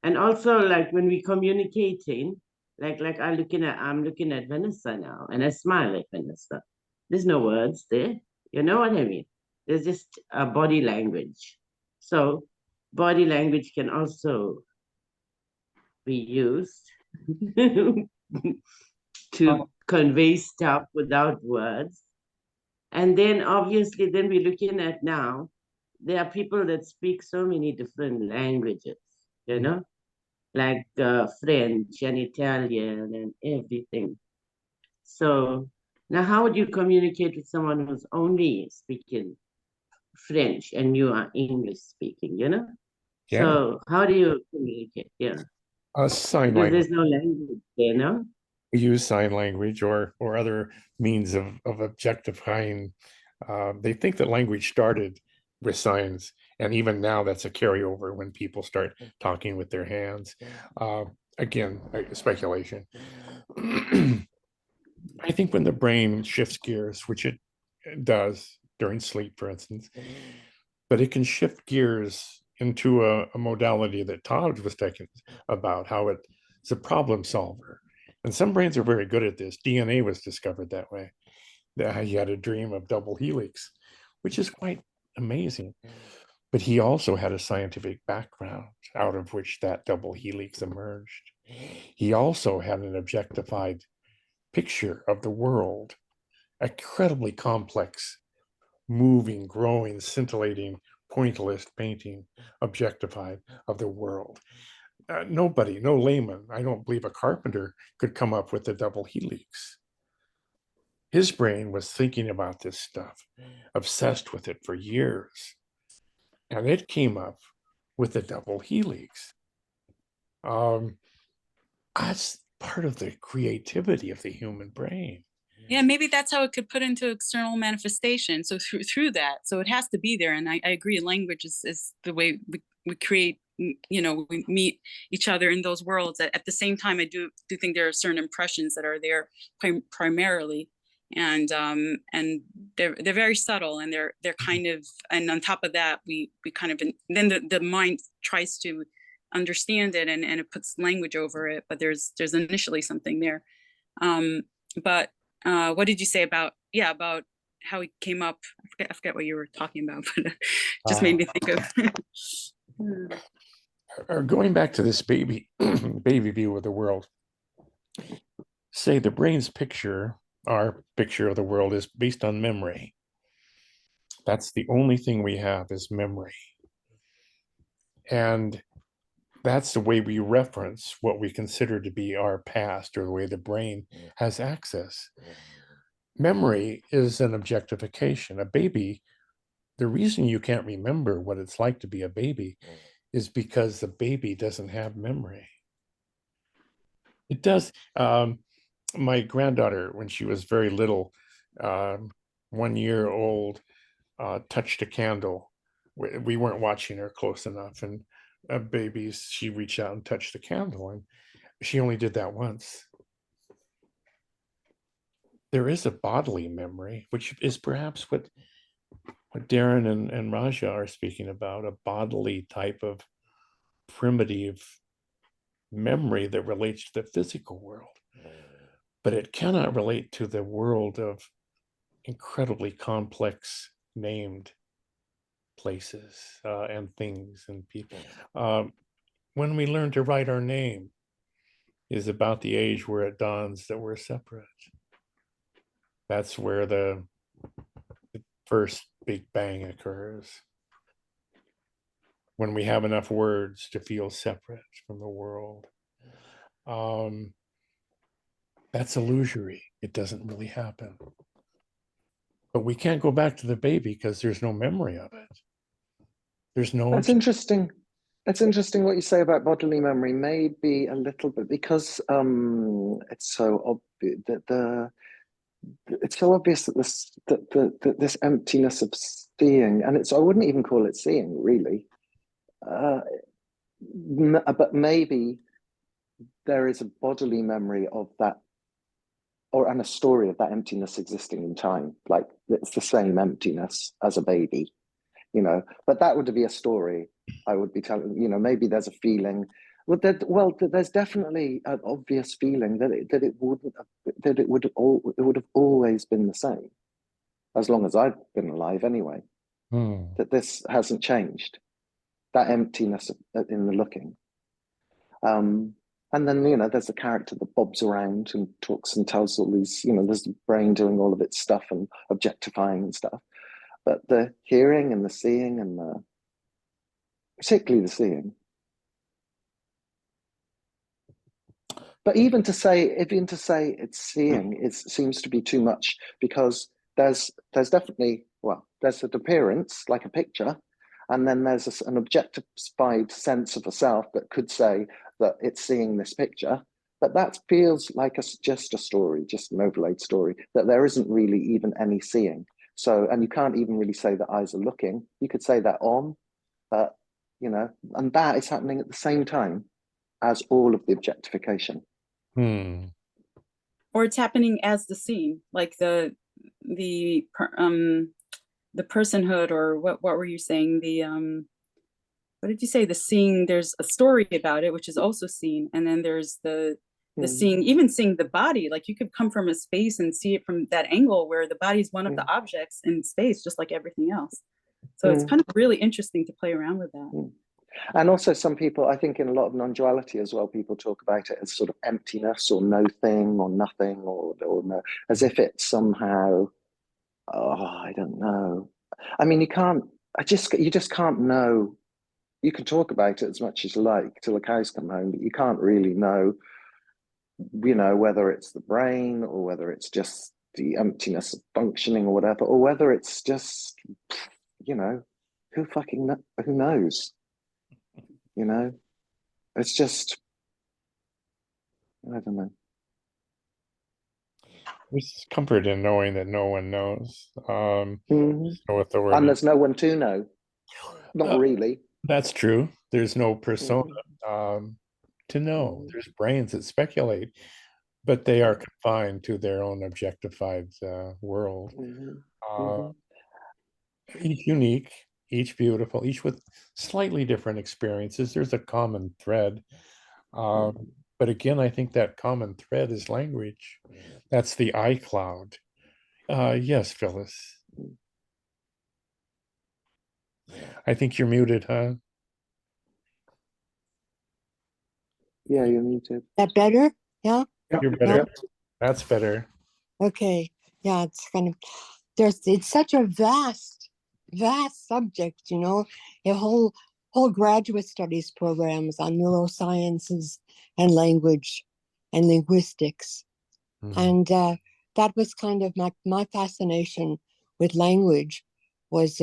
And also, like when we communicating, like I'm looking at Vanessa now, and I smile at Vanessa. There's no words there. You know what I mean? There's just a body language. So body language can also be used to convey stuff without words. And then obviously, then we're looking at now, there are people that speak so many different languages, you know, like French and Italian and everything. So now, how would you communicate with someone who's only speaking French and you are English speaking, you know? Yeah. So how do you communicate? Yeah. Sign Because language. there's no language there, no? We use sign language or other means of objectifying. They think that language started with signs, and even now that's a carryover when people start talking with their hands. Again, speculation. I think when the brain shifts gears, which it does during sleep, for instance, but it can shift gears into a modality that Todd was talking about, how it's a problem solver. And some brains are very good at this. DNA was discovered that way. That he had a dream of double helix, which is quite amazing. But he also had a scientific background out of which that double helix emerged. He also had an objectified picture of the world, incredibly complex, moving, growing, scintillating, pointillist painting, objectified of the world. Nobody, no layman, I don't believe a carpenter could come up with a double helix. His brain was thinking about this stuff, obsessed with it for years. And it came up with a double helix. That's part of the creativity of the human brain. Yeah, maybe that's how it could put into external manifestation. So through that, so it has to be there. And I agree, language is the way we create, you know, we meet each other in those worlds. At the same time, I do think there are certain impressions that are there primarily, and they're very subtle, and they're kind of, and on top of that, we kind of, then the mind tries to understand it, and it puts language over it, but there's initially something there. But what did you say about how he came up? I forget what you were talking about, but just made me think of. Going back to this baby view of the world, say the brain's picture, our picture of the world, is based on memory. That's the only thing we have is memory. And that's the way we reference what we consider to be our past, or the way the brain has access. Memory is an objectification. A baby, the reason you can't remember what it's like to be a baby is because the baby doesn't have memory. It does. My granddaughter, when she was very little, 1 year old, touched a candle. We weren't watching her close enough, and babies, she reached out and touched the candle, and she only did that once. There is a bodily memory, which is perhaps what Darren and Raja are speaking about, a bodily type of primitive memory that relates to the physical world. But it cannot relate to the world of incredibly complex named places and things and people. When we learn to write our name is about the age where it dawns that we're separate. That's where the first big bang occurs. When we have enough words to feel separate from the world. That's illusory. It doesn't really happen. But we can't go back to the baby because there's no memory of it. There's no. That's interesting. It's interesting what you say about bodily memory. Maybe a little bit because it's so obvious that it's so obvious that this emptiness of seeing, and I wouldn't even call it seeing really. But maybe there is a bodily memory of that, and a story of that emptiness existing in time. Like it's the same emptiness as a baby, but that would be a story I would be telling. Maybe there's a feeling. Well, there's definitely an obvious feeling that it would have always been the same, as long as I've been alive anyway. That this hasn't changed, that emptiness in the looking. And then, there's a character that bobs around and talks and tells all these, there's the brain doing all of its stuff and objectifying and stuff. But the hearing and the seeing and particularly the seeing. But even to say it's seeing, it seems to be too much, because there's definitely, there's an appearance like a picture, and then there's an objectified sense of a self that could say that it's seeing this picture, but that feels like just a story, just an overlaid story, that there isn't really even any seeing. So, and you can't even really say that eyes are looking. You could say that but, and that is happening at the same time as all of the objectification. Or it's happening as the scene, like the personhood, or what were you saying? What did you say? The seeing, there's a story about it, which is also seen. And then there's the seeing, even seeing the body, like you could come from a space and see it from that angle where the body is one of the objects in space, just like everything else. So it's kind of really interesting to play around with that. And also some people, I think in a lot of non-duality as well, people talk about it as sort of emptiness or no thing or nothing or no, as if it's somehow, I don't know. I mean, you just can't know. You can talk about it as much as you like till the cows come home, but you can't really know, whether it's the brain or whether it's just the emptiness of functioning or whatever, or whether it's just, who knows? It's just, I don't know. There's comfort in knowing that no one knows. And authority. there's no one to know. Not really. That's true. There's no persona to know. There's brains that speculate, but they are confined to their own objectified world. Each unique, each beautiful, each with slightly different experiences. There's a common thread. But again, I think that common thread is language. That's the iCloud. Yes, Phyllis. I think you're muted, huh? Yeah, you're muted. That better? Yeah? You're better. Yeah. That's better. Okay. Yeah, it's such a vast subject, a whole graduate studies programs on neurosciences and language and linguistics. And that was kind of my fascination with language, was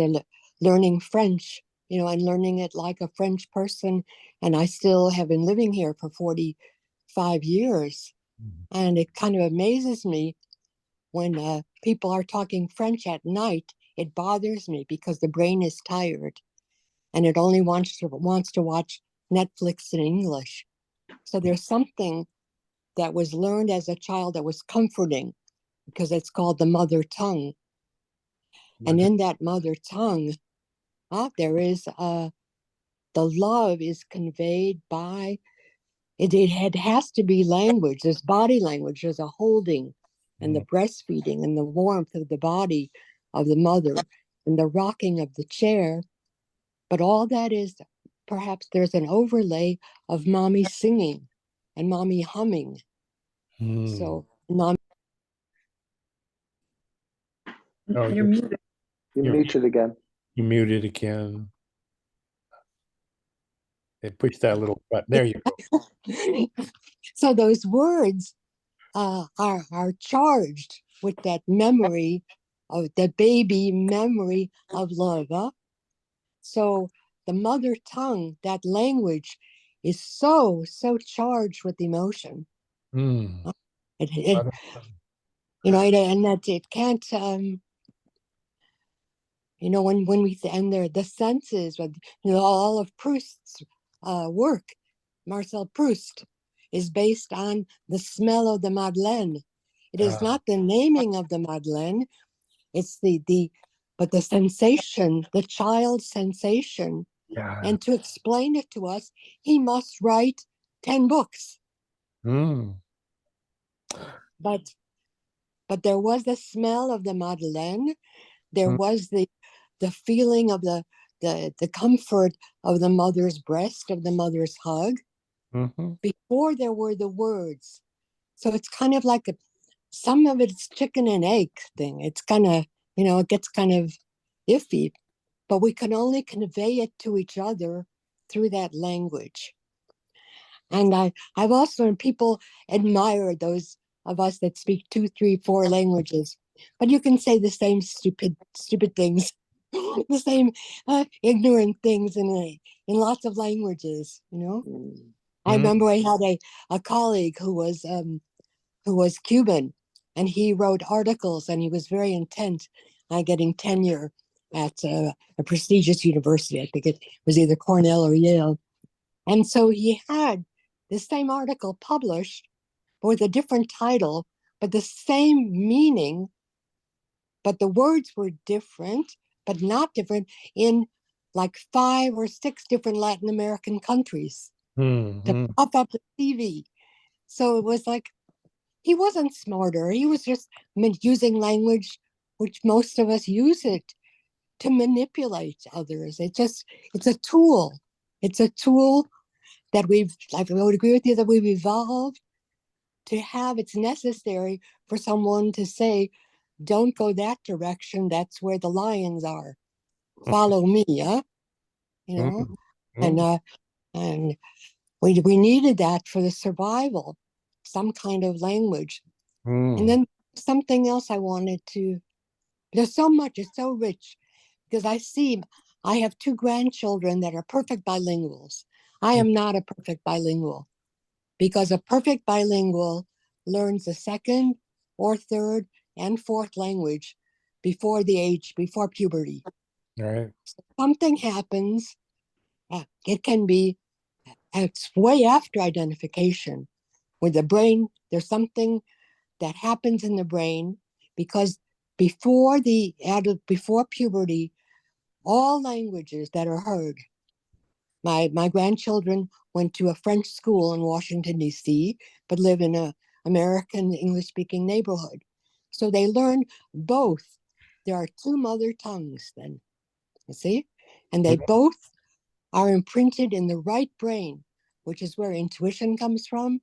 learning French, and learning it like a French person. And I still have been living here for 45 years. And it kind of amazes me when people are talking French at night. It bothers me because the brain is tired and it only wants to watch Netflix in English. So there's something that was learned as a child that was comforting, because it's called the mother tongue. And in that mother tongue, there is the love is conveyed by it has to be language. There's body language, there's a holding and the breastfeeding and the warmth of the body of the mother and the rocking of the chair. But all that is, perhaps there's an overlay of mommy singing and mommy humming. So You're muted. You're muted again. You muted again. They push that little button. There you go. So those words are charged with that memory of the baby memory of love. So the mother tongue, that language, is so charged with emotion. And that it can't. When we and the senses, all of Proust's work, Marcel Proust, is based on the smell of the Madeleine. It is not the naming of the Madeleine, it's but the sensation, the child's sensation. Yeah. And to explain it to us, he must write 10 books. Mm. But there was the smell of the Madeleine. There Mm. was the feeling of the comfort of the mother's breast, of the mother's hug, Mhm. before there were the words. So it's kind of like some of it's chicken and egg thing. It's kind of, it gets kind of iffy, but we can only convey it to each other through that language. And I've also, and people admire those of us that speak 2, 3, 4 languages, but you can say the same stupid things, the same ignorant things in lots of languages. I remember I had a colleague who was Cuban, and he wrote articles, and he was very intent on getting tenure at a prestigious university. I think it was either Cornell or Yale. And so he had the same article published with a different title, but the same meaning, but the words were different, but not different in like 5 or 6 different Latin American countries to pop up the TV. So it was like, he wasn't smarter. He was just using language, which most of us use it to manipulate others. It's a tool. It's a tool that I would agree with you, that we've evolved to have. It's necessary for someone to say, don't go that direction. That's where the lions are. Follow me, yeah? And and we needed that for the survival, some kind of language. And then something else I wanted to, there's so much, it's so rich, because I have 2 grandchildren that are perfect bilinguals. I am not a perfect bilingual, because a perfect bilingual learns a second or third and fourth language before puberty. Right. Something happens, it can be, it's way after identification, where the brain, there's something that happens in the brain, because before puberty, all languages that are heard. My grandchildren went to a French school in Washington, D.C., but live in an American English-speaking neighborhood. So they learn both. There are 2 mother tongues then, you see? And they both are imprinted in the right brain, which is where intuition comes from,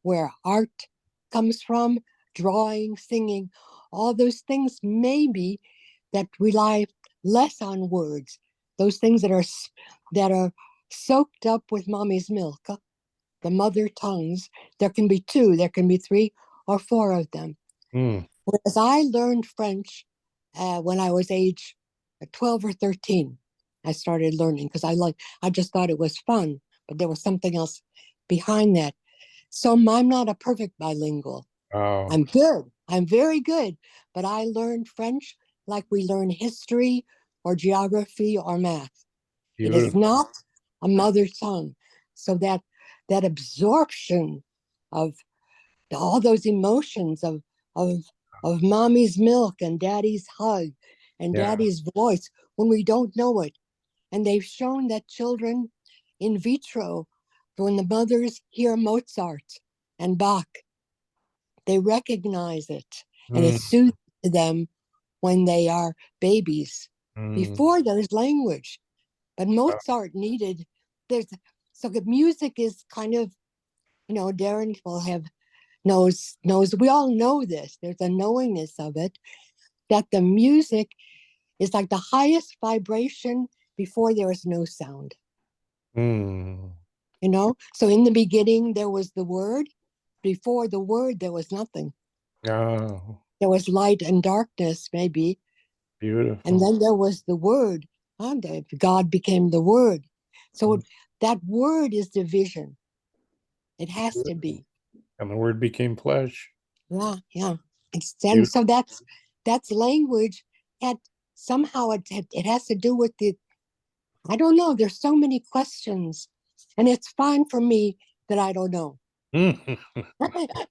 where art comes from, drawing, singing, all those things maybe that rely less on words, those things that are soaked up with mommy's milk, the mother tongues. There can be 2, there can be 3 or 4 of them. Whereas I learned French when I was age 12 or 13. I started learning because I just thought it was fun, but there was something else behind that. So I'm not a perfect bilingual. Oh, I'm good. I'm very good. But I learned French like we learn history or geography or math. It is beautiful. not a mother tongue. So that absorption of all those emotions of of mommy's milk and daddy's hug and Yeah. daddy's voice when we don't know it. And they've shown that children in vitro, when the mothers hear Mozart and Bach, they recognize it, and it soothes them when they are babies. Before there's language, but Mozart needed, there's, so the music is kind of, Darren will have knows, we all know this, there's a knowingness of it, that the music is like the highest vibration before there is no sound. So in the beginning there was the word, before the word there was nothing. Oh, There was light and darkness, maybe. beautiful. And then there was the word. And God became the word. So that word is the vision. It has to be. And the word became flesh. Yeah, yeah. And so that's language. And somehow it has to do with I don't know. There's so many questions And it's fine for me that I don't know. Mm,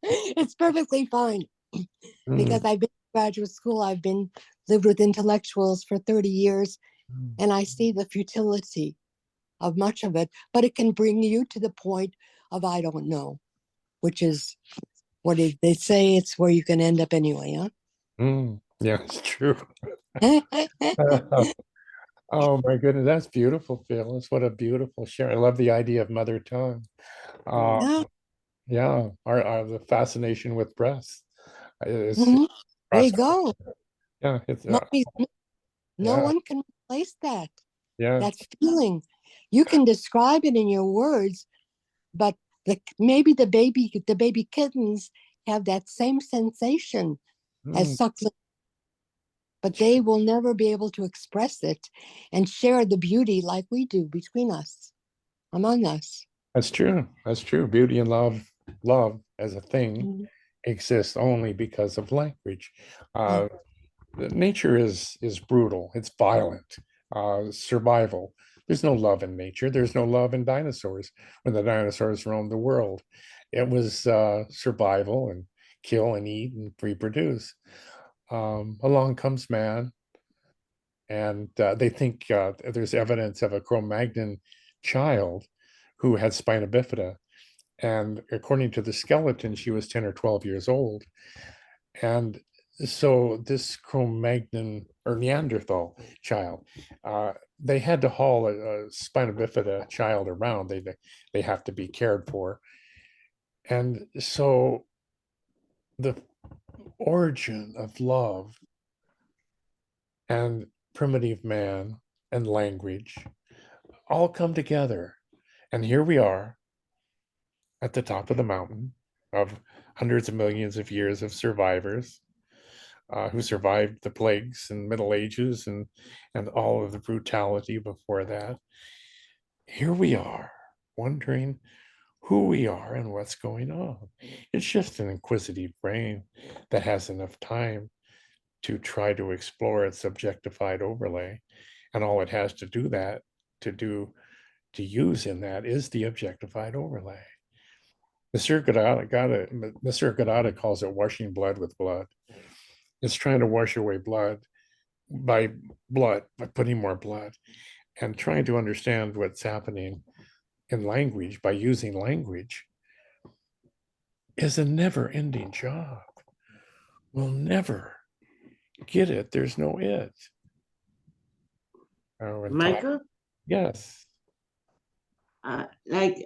It's perfectly fine because I've been in graduate school, lived with intellectuals for 30 years, and I see the futility of much of it, but it can bring you to the point of I don't know, which is they say it's where you can end up anyway, yeah, it's true. huh? Oh my goodness, that's beautiful, Phyllis. What a beautiful share. I love the idea of mother tongue. Uh, Yeah. yeah, the fascination with breath is Mhm. There you go. yeah, it's Mommy, no yeah, one can replace that. yeah, That feeling. You can describe it in your words, but maybe the baby kittens have that same sensation as mm, suckling, but they will never be able to express it and share the beauty like we do between us, among us. that's true. That's true. Beauty and love as a thing Mhm. exists only because of language. Yeah. Uh, nature is brutal. It's violent. Survival. There's no love in nature. There's no love in dinosaurs. When the dinosaurs roamed the world, it was survival and kill and eat and reproduce. Along comes man, and they think there's evidence of a Cro-Magnon child who had spina bifida. And according to the skeleton, she was 10 or 12 years old. And so this Cro-Magnon or Neanderthal child, they had to haul a spina bifida child around. They have to be cared for. And so the origin of love and primitive man and language all come together. And here we are at the top of the mountain of hundreds of millions of years of survivors who survived the plagues and Middle Ages and all of the brutality before that. Here we are, wondering who we are and what's going on. It's just an inquisitive brain that has enough time to try to explore its objectified overlay, and all it has to do that to use in that is the objectified overlay. Mr. Gadada calls it washing blood with blood. It's trying to wash away by by putting more blood, and trying to understand what's happening in language by using language is a never-ending job. We'll never get it. There's no it. Oh, and time. Michael, Yes. uh, like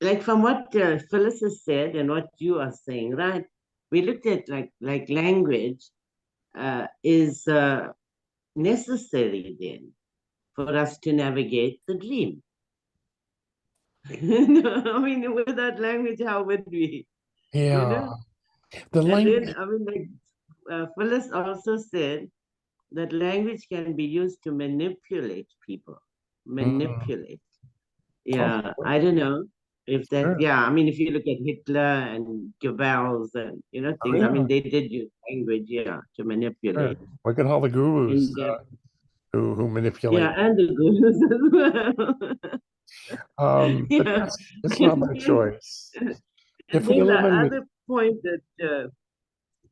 like from what Phyllis has said and what you are saying, right? We looked at like language is necessary then for us to navigate the dream. I mean, without language, how would we? You Yeah. know? The And language. then, I mean, like Phyllis also said that language can be used to manipulate people. Mm, Manipulate. oh, Yeah, I don't know if that, sure. yeah, I mean, if you look at Hitler and Goebbels and, Oh, things, I yeah. mean, they did use language, yeah, to Sure. manipulate. Look at all the gurus And who manipulate. yeah, and the gurus as well. But Yeah. it's not my choice. And If we then the eliminate, other point that,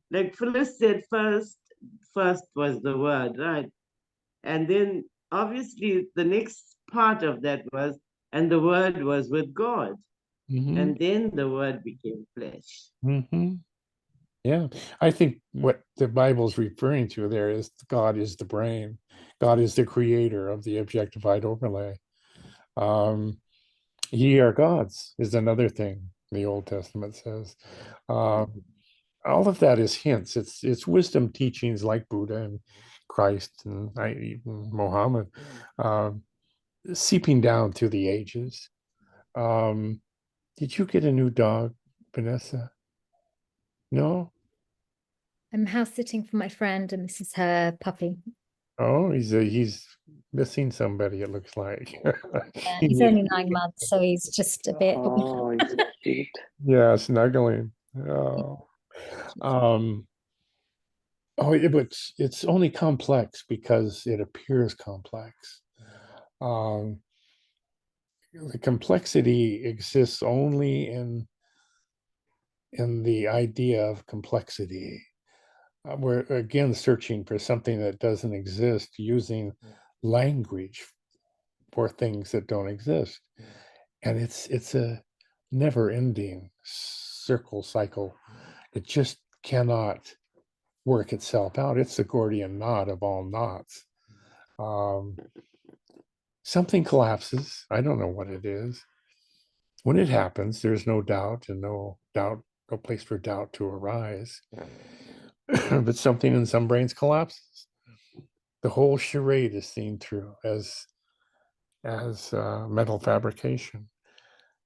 like Phyllis said, first was the word, right? And then obviously the next part of that was, and the word was with God. Mhm, And then the word became flesh. mhm. Yeah, I think what the Bible's referring to there is God is the brain. God is the creator of the objectified overlay. Um, Ye are gods is another thing the Old Testament says. Um, all of that is hints. It's wisdom teachings like Buddha and Christ and even Mohammed, um, seeping down through the ages. Um, did you get a new dog, Vanessa? No? I'm house sitting for my friend, and this is her puppy. Oh, he's missing somebody, it looks like. Yeah, He he's needs- only 9 months, so he's just a bit. Oh, he's so cute. yeah, snuggling. Oh. Um, but it's only complex because it appears complex. Um, the complexity exists only in the idea of complexity. We're again searching for something that doesn't exist, using language for things that don't exist, and it's a never-ending circle cycle. It just cannot work itself out. It's the Gordian knot of all knots. Something collapses. I don't know what it is. When it happens, there's no doubt, and no place for doubt to arise. But something in some brains collapses. The whole charade is seen through as mental fabrication,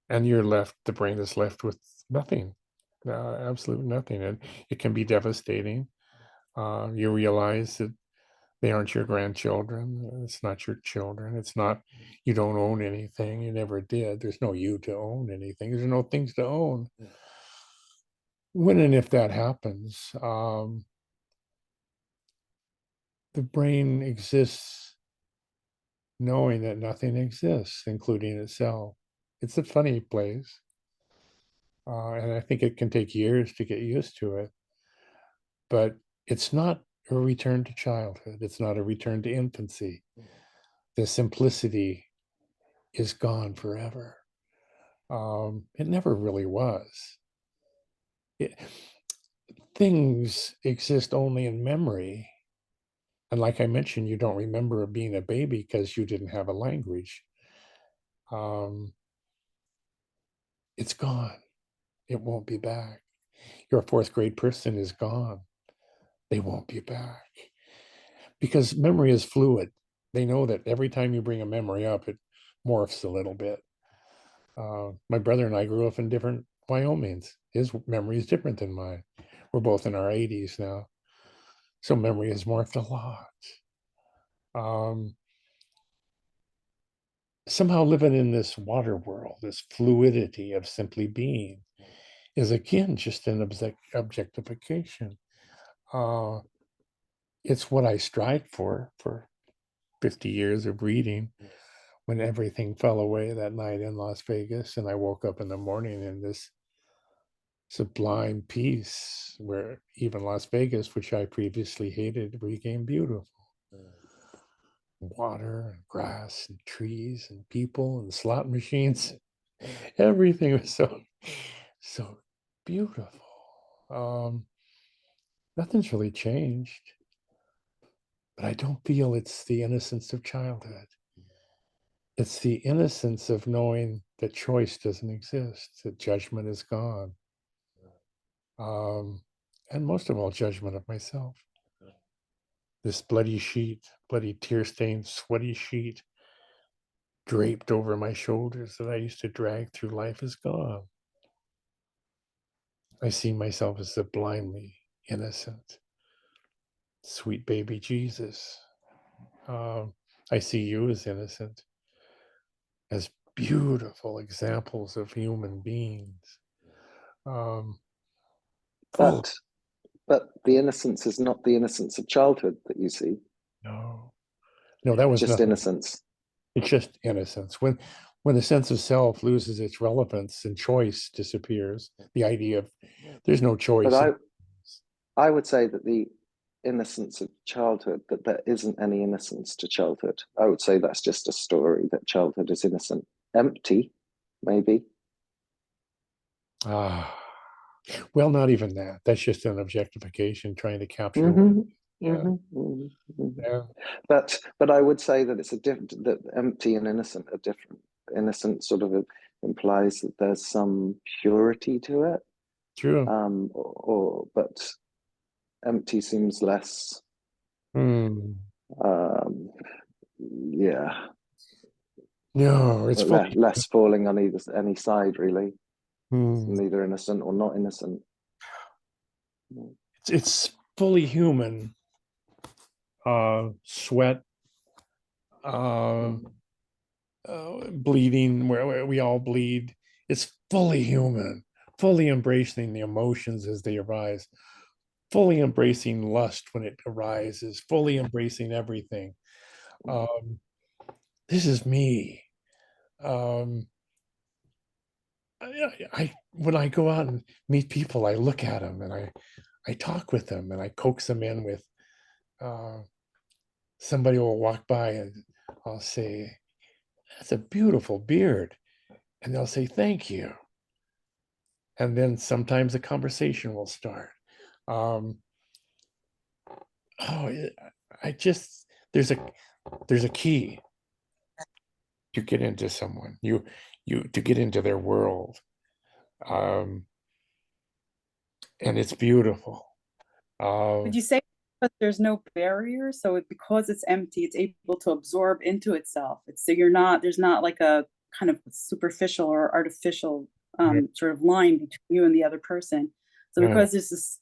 and the brain is left with nothing, absolute nothing, and it can be devastating. You realize that they aren't your grandchildren. It's not your children. It's not, you don't own anything. You never did. There's no you to own anything. There's no things to own. When and if that happens, the brain exists knowing that nothing exists, including itself. It's a funny place. And I think it can take years to get used to it. But it's not a return to childhood. It's not a return to infancy. The simplicity is gone forever. It never really was. Things exist only in memory. And like I mentioned, you don't remember being a baby because you didn't have a language. It's gone. It won't be back. Your fourth grade person is gone. They won't be back. Because memory is fluid. They know that every time you bring a memory up, it morphs a little bit. My brother and I grew up in different Wyomings. His memory is different than mine. We're both in our 80s now. So memory has morphed a lot. Somehow living in this water world, this fluidity of simply being, is again just an objectification. It's what I strived for 50 years of reading, when everything fell away that night in Las Vegas, and I woke up in the morning in this sublime peace where even Las Vegas, which I previously hated, became beautiful. Water and grass and trees and people and slot machines. Everything was so beautiful. Nothing's really changed, but I don't feel it's the innocence of childhood. It's the innocence of knowing that choice doesn't exist, that judgment is gone. And most of all, judgment of myself. This bloody sheet, bloody tear-stained, sweaty sheet draped over my shoulders that I used to drag through life is gone. I see myself as sublimely innocent, sweet baby Jesus. I see you as innocent, as beautiful examples of human beings. Full. But the innocence is not the innocence of childhood that you see. No, that was just nothing. Innocence. It's just innocence. When the sense of self loses its relevance and choice disappears, the idea of there's no choice. But I would say that the innocence of childhood, that there isn't any innocence to childhood. I would say that's just a story, that childhood is innocent. Empty, maybe. Well, not even that. That's just an objectification trying to capture. Yeah. But I would say that it's that empty and innocent are different. Innocent sort of implies that there's some purity to it. True. But empty seems less. Yeah. No, it's less falling on any side, really. It's neither innocent or not innocent. It's fully human. Sweat, bleeding, where we all bleed. It's fully human, fully embracing the emotions as they arise, fully embracing lust when it arises, fully embracing everything. This is me. um, when I go out and meet people, I look at them and I talk with them and I coax them in with somebody will walk by and I'll say, "That's a beautiful beard," and they'll say, "Thank you." And then sometimes a conversation will start. Oh, I just there's a key to get into someone, you to get into their world, and it's beautiful. Would you say because there's no barrier, so because it's empty, it's able to absorb into itself? It's so there's not like a kind of superficial or artificial sort of line between you and the other person. So because there's this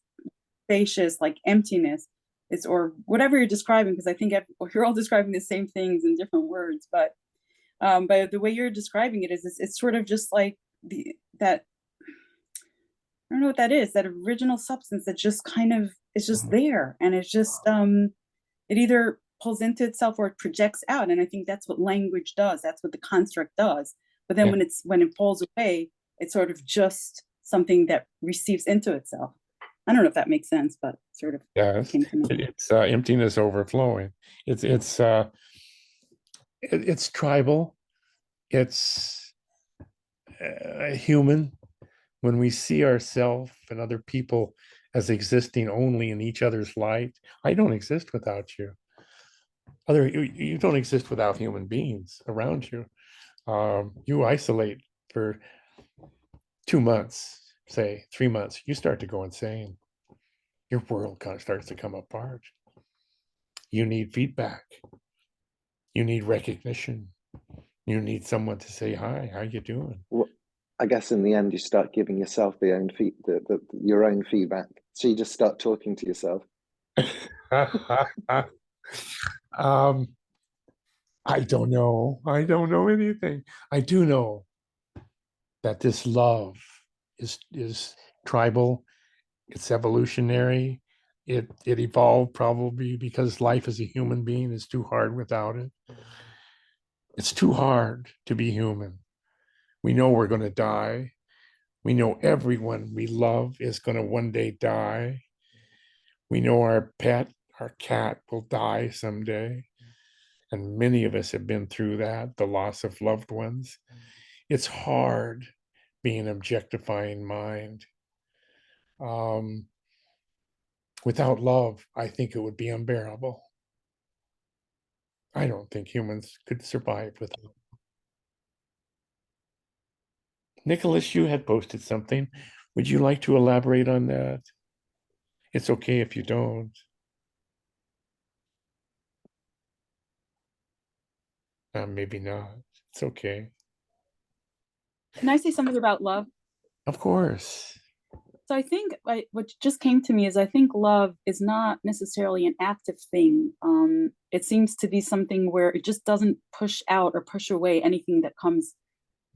spacious like emptiness, it's or whatever you're describing, because I think you're all describing the same things in different words, but the way you're describing it is it's sort of just like that I don't know what that is, that original substance that just kind of is just there. And it's just it either pulls into itself or it projects out. And I think that's what language does. That's what the construct does. But then when it falls away, it's sort of just something that receives into itself. I don't know if that makes sense, but sort of came to me. It's emptiness overflowing. It's tribal. It's human. When we see ourselves and other people as existing only in each other's light, I don't exist without you. You don't exist without human beings around you. You isolate for 2 months, say 3 months, you start to go insane. Your world kind of starts to come apart. You need feedback. You need recognition. You need someone to say, "Hi, how you doing?" Well, I guess in the end, you start giving yourself your own feedback. So you just start talking to yourself. I don't know. I don't know anything. I do know that this love is tribal. It's evolutionary. It evolved probably because life as a human being is too hard without it. It's too hard to be human. We know we're going to die. We know everyone we love is going to one day die. We know our pet, our cat will die someday. And many of us have been through that, the loss of loved ones. It's hard being an objectifying mind. Without love, I think it would be unbearable. I don't think humans could survive without it. Nicholas, you had posted something. Would you like to elaborate on that? It's okay if you don't. Maybe not. It's okay. Can I say something about love? Of course. So I think what just came to me is I think love is not necessarily an active thing. It seems to be something where it just doesn't push out or push away anything that comes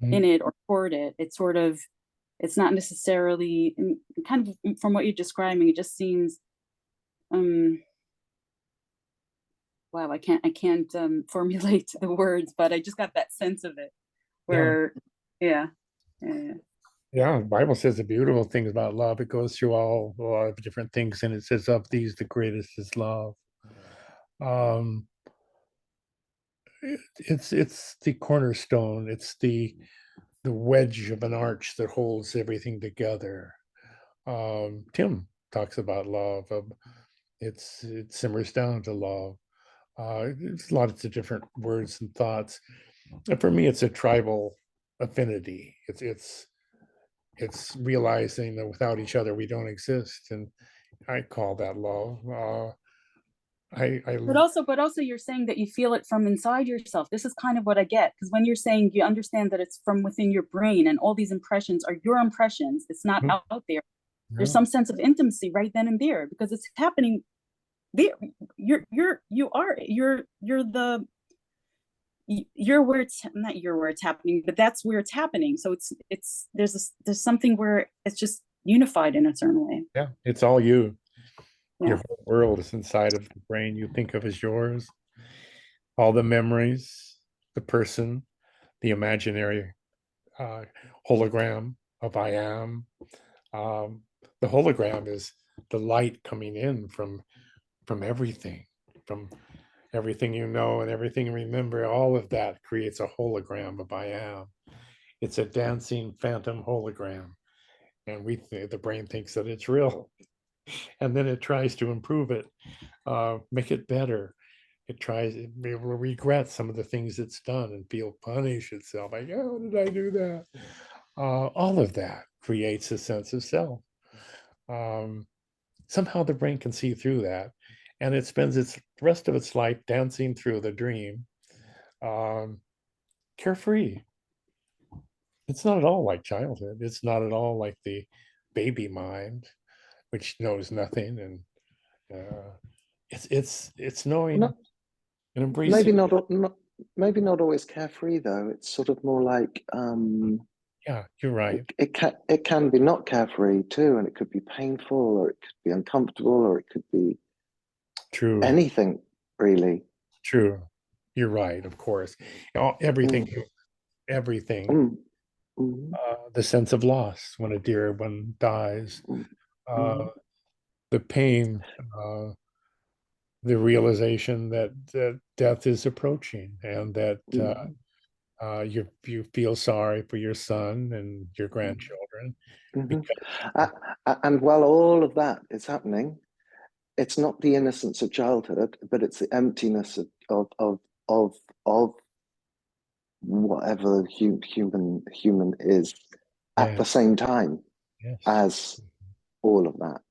in it or toward it. It's sort of, it's not necessarily kind of from what you're describing. It just seems, wow, I can't formulate the words, but I just got that sense of it. Where, yeah. Yeah, the Bible says the beautiful things about love. It goes through a lot of different things, and it says, "Of these, the greatest is love." It's the cornerstone. It's the wedge of an arch that holds everything together. Tim talks about love. It simmers down to love. It's lots of different words and thoughts. And for me, it's a tribal affinity. It's realizing that without each other we don't exist, and I call that love. But also you're saying that you feel it from inside yourself. This is kind of what I get, because when you're saying you understand that it's from within your brain and all these impressions are your impressions, it's not out there. There's some sense of intimacy right then and there because it's happening there. You're where it's not your where it's happening, but that's where it's happening. So there's something where it's just unified in a certain way. Yeah, it's all you. Your whole world is inside of the brain you think of as yours. All the memories, the person, the imaginary hologram of I am. The hologram is the light coming in from everything, from everything you know and everything you remember. All of that creates a hologram of I am. It's a dancing phantom hologram, and the brain thinks that it's real, and then it tries to improve it, make it better. It will regret some of the things it's done and feel punish itself, like, how did I do that? All of that creates a sense of self. Somehow the brain can see through that, and it spends the rest of its life dancing through the dream, carefree. It's not at all like childhood. It's not at all like the baby mind, which knows nothing, and it's knowing Not, and embracing. maybe not always carefree though. It's sort of more like Yeah, you're right. it can be not carefree too, and it could be painful, or it could be uncomfortable, or it could be True. anything really. True. You're right, of course. Everything. The sense of loss when a dear one dies, the pain, the realization that death is approaching, and that you feel sorry for your son and your grandchildren. And while all of that is happening, it's not the innocence of childhood, but it's the emptiness of whatever human is at the same time as all of that.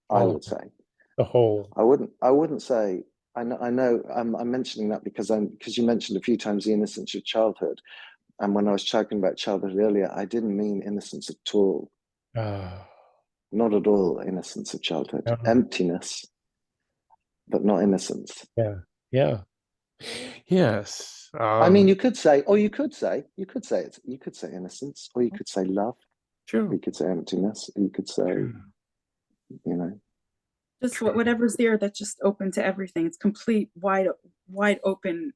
I would say the whole. I wouldn't say. I know. I'm mentioning that because you mentioned a few times the innocence of childhood, and when I was talking about childhood earlier, I didn't mean innocence at all. Not at all. Innocence of childhood, emptiness, but not innocence. Yeah. Yes. I mean, you could say innocence, or you could say love. True. You could say emptiness. You could say, just whatever's there that's just open to everything. It's complete wide open,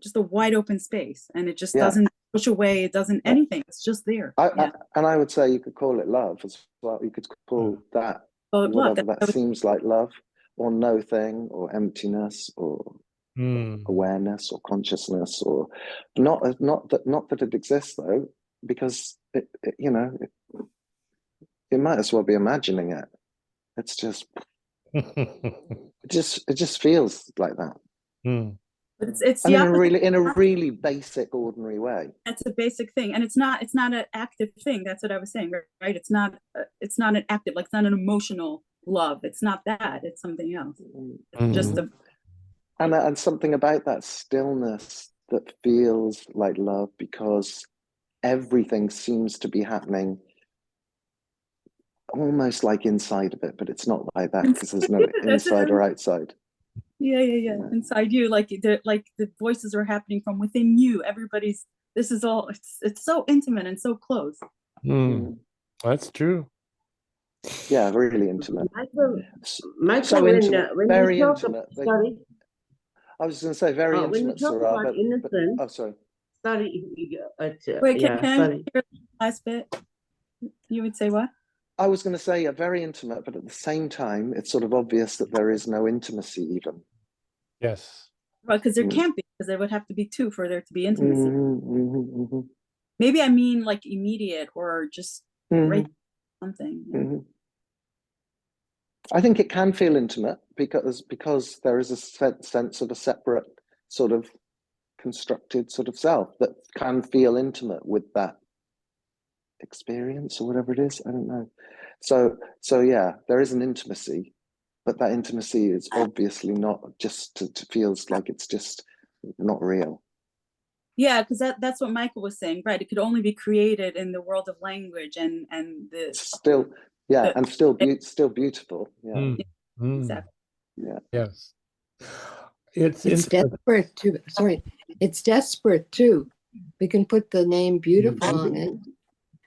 just a wide open space, and it just doesn't push away. It doesn't anything. It's just there. And I would say you could call it love as well. You could call that whatever that seems like love, or no thing, or emptiness, or awareness, or consciousness, or not that it exists though, because it might as well be imagining it. It's just it just feels like that. But it's in a really basic, ordinary way. That's a basic thing, and it's not an active thing. That's what I was saying, right? It's not an active, like it's not an emotional love. It's not that. It's something else. It's just and something about that stillness that feels like love, because everything seems to be happening almost like inside of it, but it's not like that, because there's no inside or outside. Yeah. Inside you, like the voices are happening from within you. Everybody's. This is all. It's so intimate and so close. That's true. Yeah, really intimate. Michael, so when very you talk intimate. Sorry. I was going to say very intimate. When you talk about innocence. Sorry. Sorry. Wait, can I hear the last bit? You would say what? I was going to say very intimate, but at the same time, it's sort of obvious that there is no intimacy even. Yes. Well, because there can't be, because there would have to be two for there to be intimacy. Maybe I mean like immediate, or just right something. I think it can feel intimate because there is a sense of a separate sort of constructed sort of self that can feel intimate with that experience, or whatever it is. I don't know. So yeah, there is an intimacy, but that intimacy is obviously not just it feels like it's just not real. Yeah, because that's what Michael was saying, right? It could only be created in the world of language, and the still beautiful. Yeah. Exactly. Yeah. Yes. It's desperate too. Sorry, it's desperate too. We can put the name beautiful on it,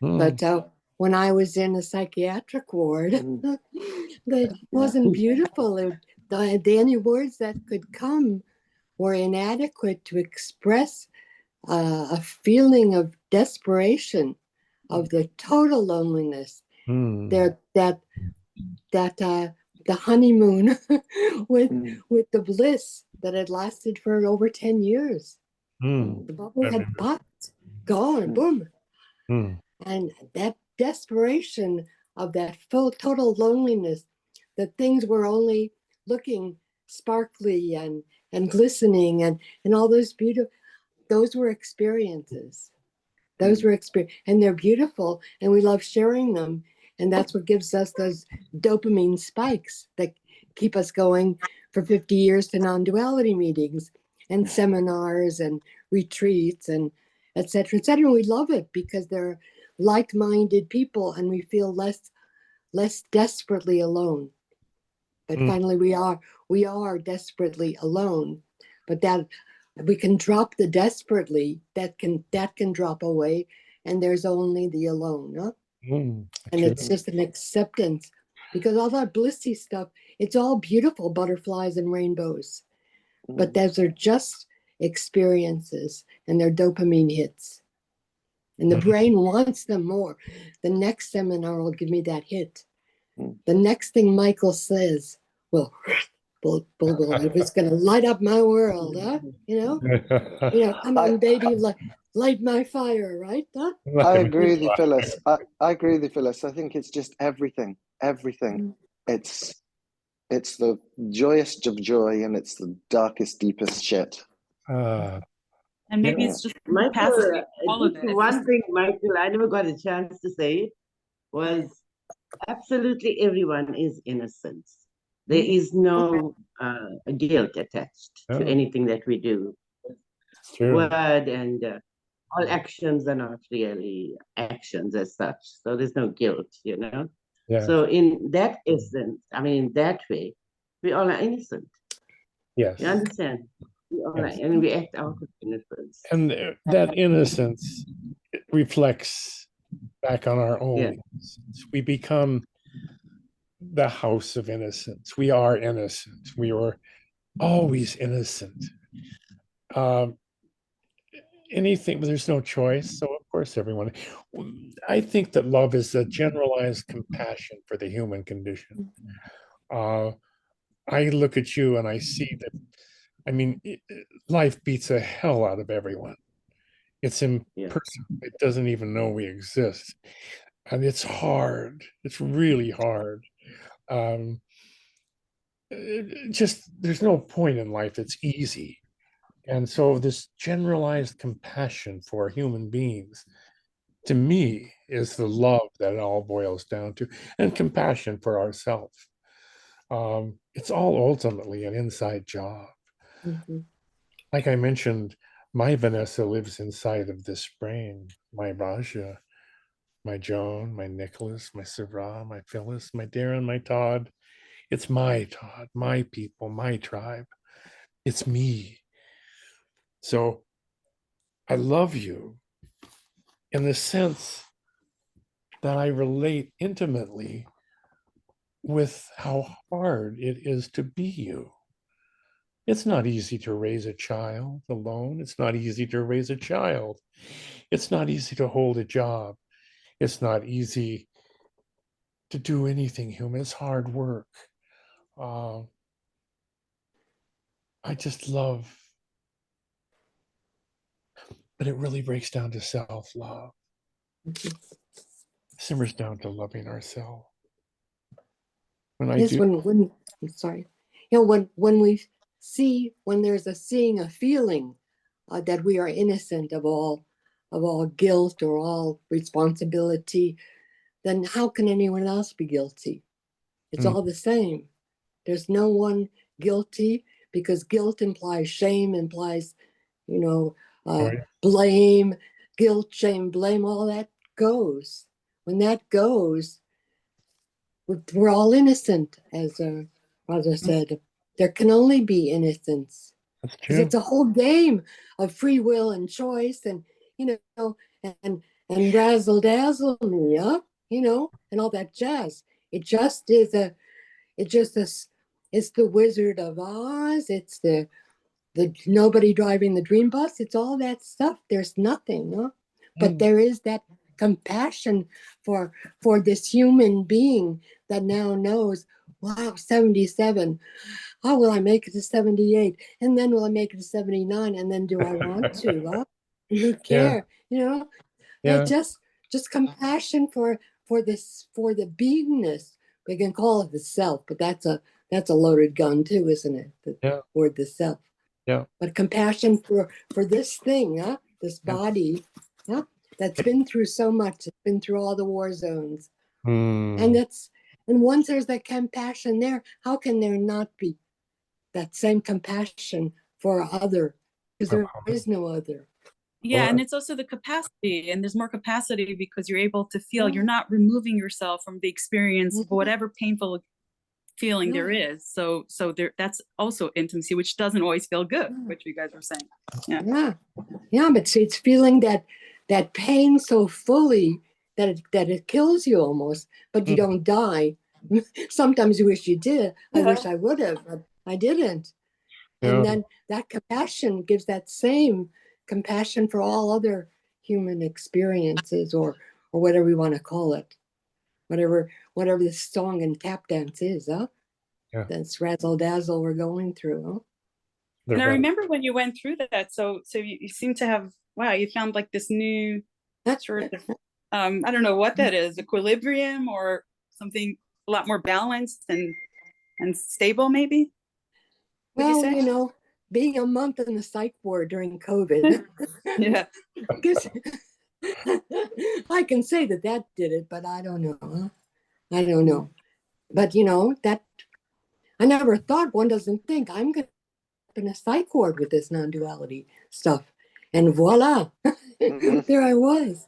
but when I was in a psychiatric ward, that wasn't beautiful. The only words that could come were inadequate to express a feeling of desperation, of the total loneliness. Mm. The honeymoon with Mm. with the bliss that had lasted for over 10 years. Mm. The bubble I had remember. popped, gone, Mm. boom. Mm. And that desperation of that full total loneliness, that things were only looking sparkly and glistening and all those beautiful, those were experiences. Those were and they're beautiful, and we love sharing them. And that's what gives us those dopamine spikes that keep us going for 50 years to non-duality meetings and seminars and retreats and et cetera, et cetera. We love it because they're like-minded people, and we feel less desperately alone. But Mm. finally, we are desperately alone. But that we can drop the desperately. That can drop away, and there's only the alone. Huh? Mm. And True. it's just an acceptance, because all that blissy stuff, it's all beautiful, butterflies and rainbows, but those are just experiences, and they're dopamine hits. And the Mm. brain wants them more. The next seminar will give me that hit. Mm. The next thing Michael says, well, it's going to light up my world, huh? Come on, baby, light my fire, right? Huh? I agree with you, Phyllis. I agree with you, Phyllis. I think it's just everything. Mm. It's the joyous of joy, and it's the darkest, deepest shit. And maybe Yeah. it's just Michael, capacity of all of just it. It's one just, thing, Michael, I never got a chance to say was absolutely everyone is innocent. There is no guilt attached to Oh, anything that we do. it's true. Word and all actions are not really actions as such. So there's no guilt, you know? Yeah. So in that essence, I mean, in that way, we all are innocent. Yes. You understand? We all Yes. are, and we act out of innocence. And that innocence reflects back on our own. Yeah. Innocence. We become the house of innocence. We are innocent. We are always innocent. Anything, but there's no choice. So of course, everyone. I think that love is a generalized compassion for the human condition. I look at you and I see that. I mean, life beats the hell out of everyone. It's impersonal. It doesn't even know we exist, and it's hard. It's really hard. Just there's no point in life that's easy. And so this generalized compassion for human beings, to me, is the love that it all boils down to, and compassion for ourselves. It's all ultimately an inside job. Mm-hmm. Like I mentioned, my Vanessa lives inside of this brain, my Raja, my Joan, my Nicholas, my Sarah, my Phyllis, my Darren, my Todd. It's my Todd, my people, my tribe. It's me. So I love you in the sense that I relate intimately with how hard it is to be you. It's not easy to raise a child alone. It's not easy to raise a child. It's not easy to hold a job. It's not easy to do anything human. It's hard work. I just love, but it really breaks down to self-love. Simmers down to loving ourselves. When I Yes, do, when I'm sorry, when we see, when there's a seeing, a feeling that we are innocent of all guilt or all responsibility, then how can anyone else be guilty? It's all the same. There's no one guilty, because guilt implies shame, implies, you know, blame, guilt, shame, blame, all that goes. When that goes, we're all innocent, as Roger said. There can only be innocence, that's because true. it's a whole game of free will and choice, and and razzle dazzle me, and all that jazz. It just is it's the Wizard of Oz. It's the the nobody driving the dream bus. It's all that stuff. There's nothing, no? But Mm. there is that compassion for this human being that now knows, wow, 77. How will I make it to 78? And then will I make it to 79? And then do I want to? Huh? You care, you know? Yeah. Just compassion for this, for the beingness. We can call it the self, but that's a loaded gun too, isn't it? The Yeah. word the self. Yeah. But compassion for this thing, huh? This body, huh? That's been through so much. It's been through all the war zones. Mm. And once there's that compassion there, how can there not be that same compassion for other? Because there is no other. Yeah, and it's also the capacity, and there's more capacity because you're able to feel. You're not removing yourself from the experience of whatever painful feeling there is. So there, that's also intimacy, which doesn't always feel good, which you guys were saying. Yeah, but see, it's feeling that pain so fully that it kills you almost, but you don't die. Sometimes you wish you did. I wish I would have, but I didn't. And then that compassion gives that same compassion for all other human experiences, or whatever you want to call it, whatever this song and tap dance is, huh? Yeah. That's razzle dazzle we're going through, huh? And I remember when you went through that, so you seem to have, wow, you found like this new sort of I don't know what that is, equilibrium or something a lot more balanced and stable, maybe. Would you Well, say? you know, being a month in the psych ward during COVID. Yeah. I can say that did it, but I don't know. Huh? I don't know. But you know, that I never thought, one doesn't think I'm going to be in a psych ward with this non-duality stuff. And voila, there I was.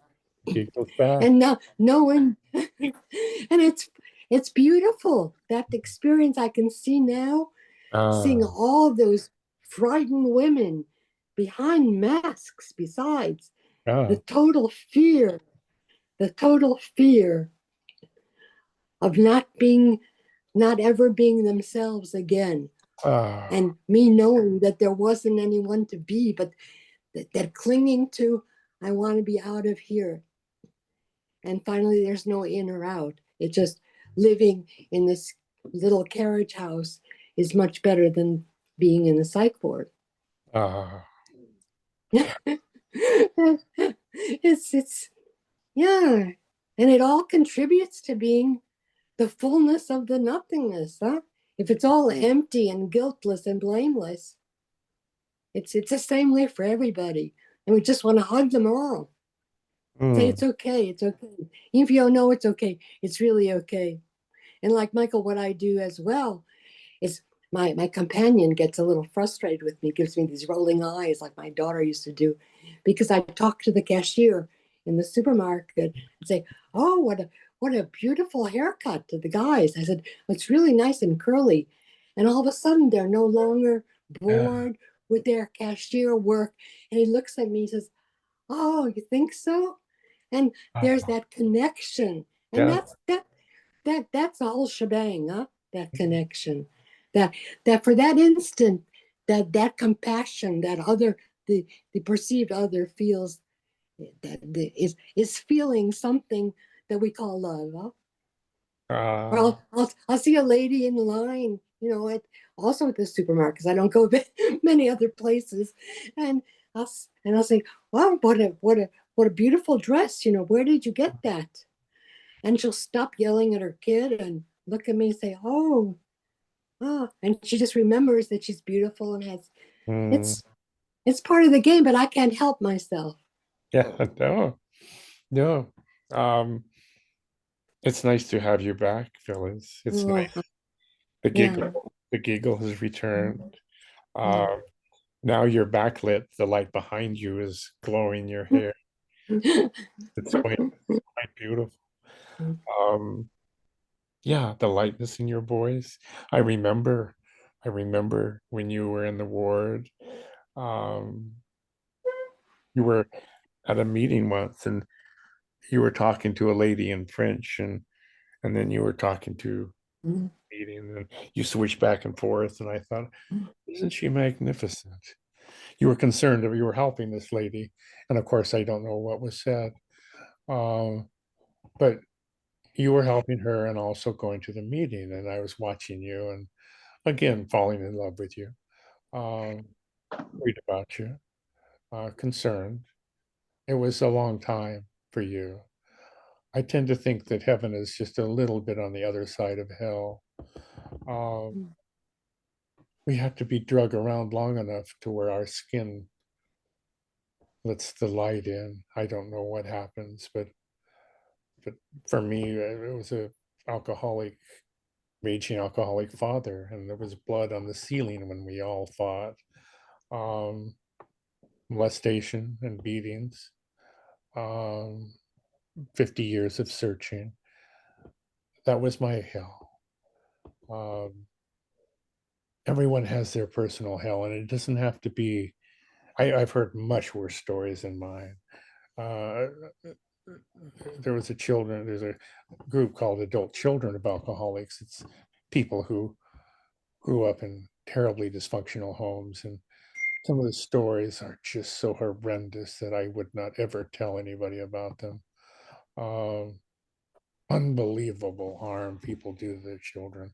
And now knowing, and it's beautiful, that experience. I can see now, seeing all those frightened women behind masks, besides the total fear of not ever being themselves again. And me knowing that there wasn't anyone to be, but that clinging to, I want to be out of here. And finally, there's no in or out. It's just living in this little carriage house is much better than being in a psych ward. It's yeah, and it all contributes to being the fullness of the nothingness, huh? If it's all empty and guiltless and blameless, it's the same way for everybody, and we just want to hug them all. Say it's okay, it's okay. Even if you don't know it's okay, it's really okay. And like Michael, what I do as well is my companion gets a little frustrated with me, gives me these rolling eyes like my daughter used to do, because I talk to the cashier in the supermarket and say, oh, what a beautiful haircut, to the guys. I said, it's really nice and curly. And all of a sudden they're no longer bored with their cashier work. And he looks at me and says, oh, you think so? And there's that connection. And that's the whole shebang, huh? That connection. That for that instant, that compassion, that other, the perceived other feels, that is feeling something that we call love, huh? Or I'll see a lady in line, you know, also at the supermarket, because I don't go many other places, and I'll say, wow, what a beautiful dress, you know, where did you get that? And she'll stop yelling at her kid and look at me and say, oh, and she just remembers that she's beautiful and has, it's part of the game, but I can't help myself. No. It's nice to have you back, Phyllis. It's nice. The giggle has returned. Now you're backlit. The light behind you is glowing your hair. It's quite beautiful. Yeah, the lightness in your voice. I remember when you were in the ward. You were at a meeting once, and you were talking to a lady in French, and then you were talking to meeting, and you switched back and forth, and I thought, Isn't she magnificent? You were concerned that you were helping this lady, and of course, I don't know what was said, um, but you were helping her and also going to the meeting, and I was watching you, and again, falling in love with you, um, worried about you, concerned. It was a long time for you. I tend to think that heaven is just a little bit on the other side of hell. Um, Mm. we have to be drug around long enough to where our skin lets the light in. I don't know what happens, but for me, it was a alcoholic, raging alcoholic father, and there was blood on the ceiling when we all fought. Um, molestation and beatings. Um, 50 years of searching. That was my hell. Um, everyone has their personal hell, and it doesn't have to be. I've heard much worse stories than mine. Uh, there was there's a group called Adult Children of Alcoholics. It's people who grew up in terribly dysfunctional homes, and some of the stories are just so horrendous that I would not ever tell anybody about them. Um, unbelievable harm people do to their children.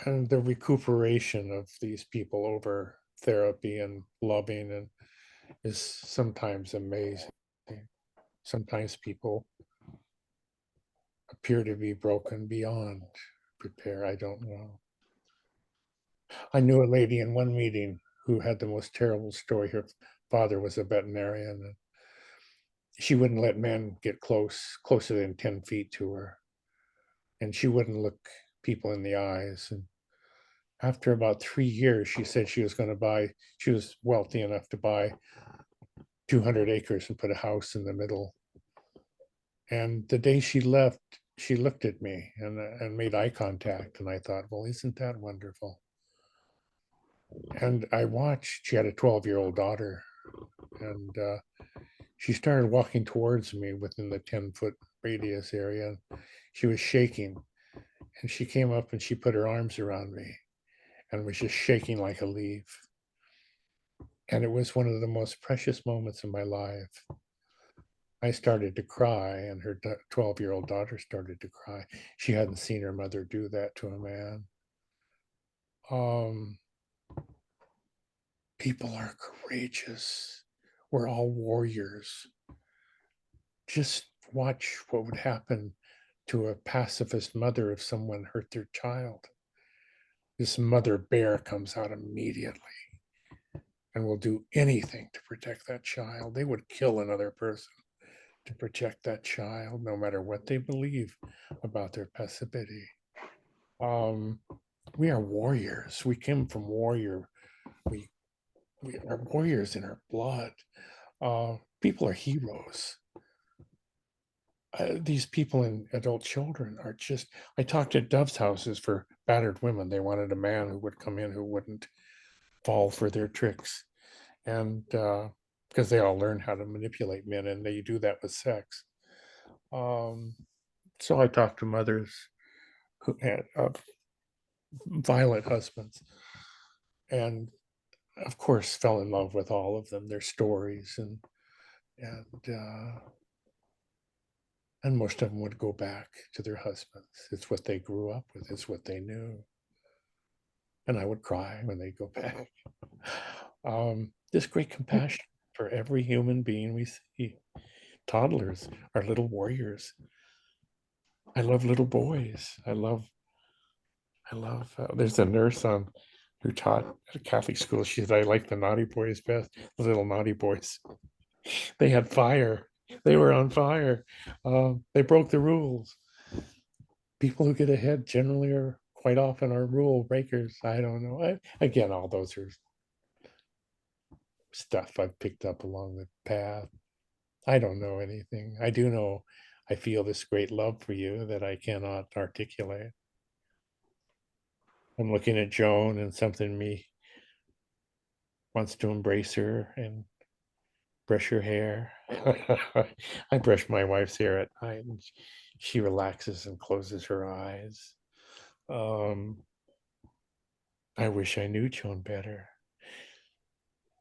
And the recuperation of these people over therapy and loving and is sometimes amazing. Sometimes people appear to be broken beyond repair. I don't know. I knew a lady in one meeting who had the most terrible story. Her father was a veterinarian, and she wouldn't let men get closer than 10 feet to her. And she wouldn't look people in the eyes. And after about 3 years, she said she was going to buy, she was wealthy enough to buy 200 acres and put a house in the middle. And the day she left, she looked at me and made eye contact. And I thought, well, isn't that wonderful? And I watched, she had a 12-year-old daughter, and she started walking towards me within the 10-foot radius area. And she was shaking. And she came up and she put her arms around me and was just shaking like a leaf. And it was one of the most precious moments in my life. I started to cry, and her 12-year-old daughter started to cry. She hadn't seen her mother do that to a man. Um, people are courageous. We're all warriors. Just watch what would happen to a pacifist mother if someone hurt their child. This mother bear comes out immediately and will do anything to protect that child. They would kill another person to protect that child, no matter what they believe about their passivity. We are warriors. We came from warrior. We we are warriors in our blood. People are heroes. These people in adult children are just. I talked at Dove's houses for battered women. They wanted a man who would come in who wouldn't fall for their tricks, and because they all learn how to manipulate men, and they do that with sex. So I talked to mothers who had violent husbands, and of course fell in love with all of them, their stories, and and most of them would go back to their husbands. It's what they grew up with. It's what they knew. And I would cry when they go back. This great compassion for every human being we see. Toddlers are little warriors. I love little boys. I love. There's a nurse on who taught at a Catholic school. She said, "I like the naughty boys best. The little naughty boys. They had fire. They were on fire. They broke the rules. People who get ahead generally are quite often are rule breakers. I don't know. Again, all those are stuff I've picked up along the path. I don't know anything. I do know I feel this great love for you that I cannot articulate. I'm looking at Joan, and something in me wants to embrace her and brush her hair. I brush my wife's hair at night, and she relaxes and closes her eyes. Um, I wish I knew Joan better.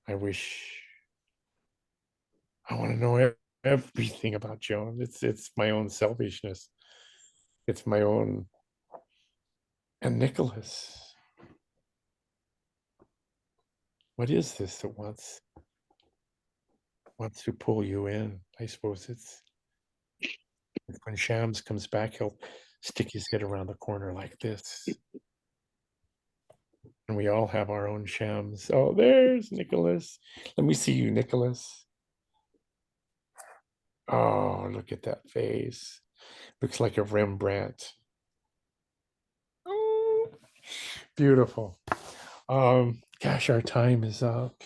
I want to know everything about Joan. It's my own selfishness. It's my own. And Nicholas, what is this that wants to pull you in? I suppose it's when Shams comes back, he'll stick his head around the corner like this. And we all have our own Shams. Oh, there's Nicholas. Let me see you, Nicholas. Oh, look at that face. Looks like a Rembrandt. Oh, beautiful. Gosh, our time is up.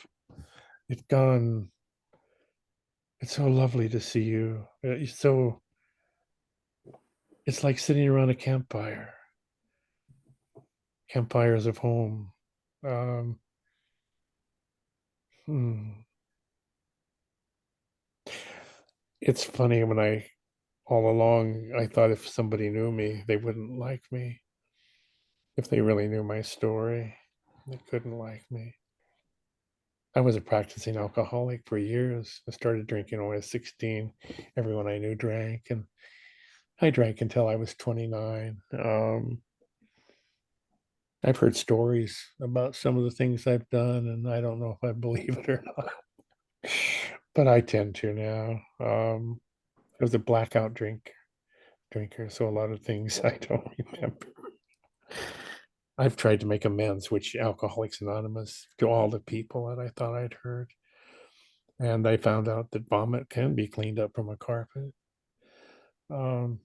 It's gone. It's so lovely to see you. It's like sitting around a campfire. Campfires of home. Hmm. It's funny when all along, I thought if somebody knew me, they wouldn't like me. If they really knew my story, they couldn't like me. I was a practicing alcoholic for years. I started drinking when I was 16. Everyone I knew drank, and I drank until I was 29. I've heard stories about some of the things I've done, and I don't know if I believe it or not. But I tend to now. I was a blackout drinker, so a lot of things I don't remember. I've tried to make amends, which Alcoholics Anonymous, to all the people that I thought I'd heard. And I found out that vomit can be cleaned up from a carpet. And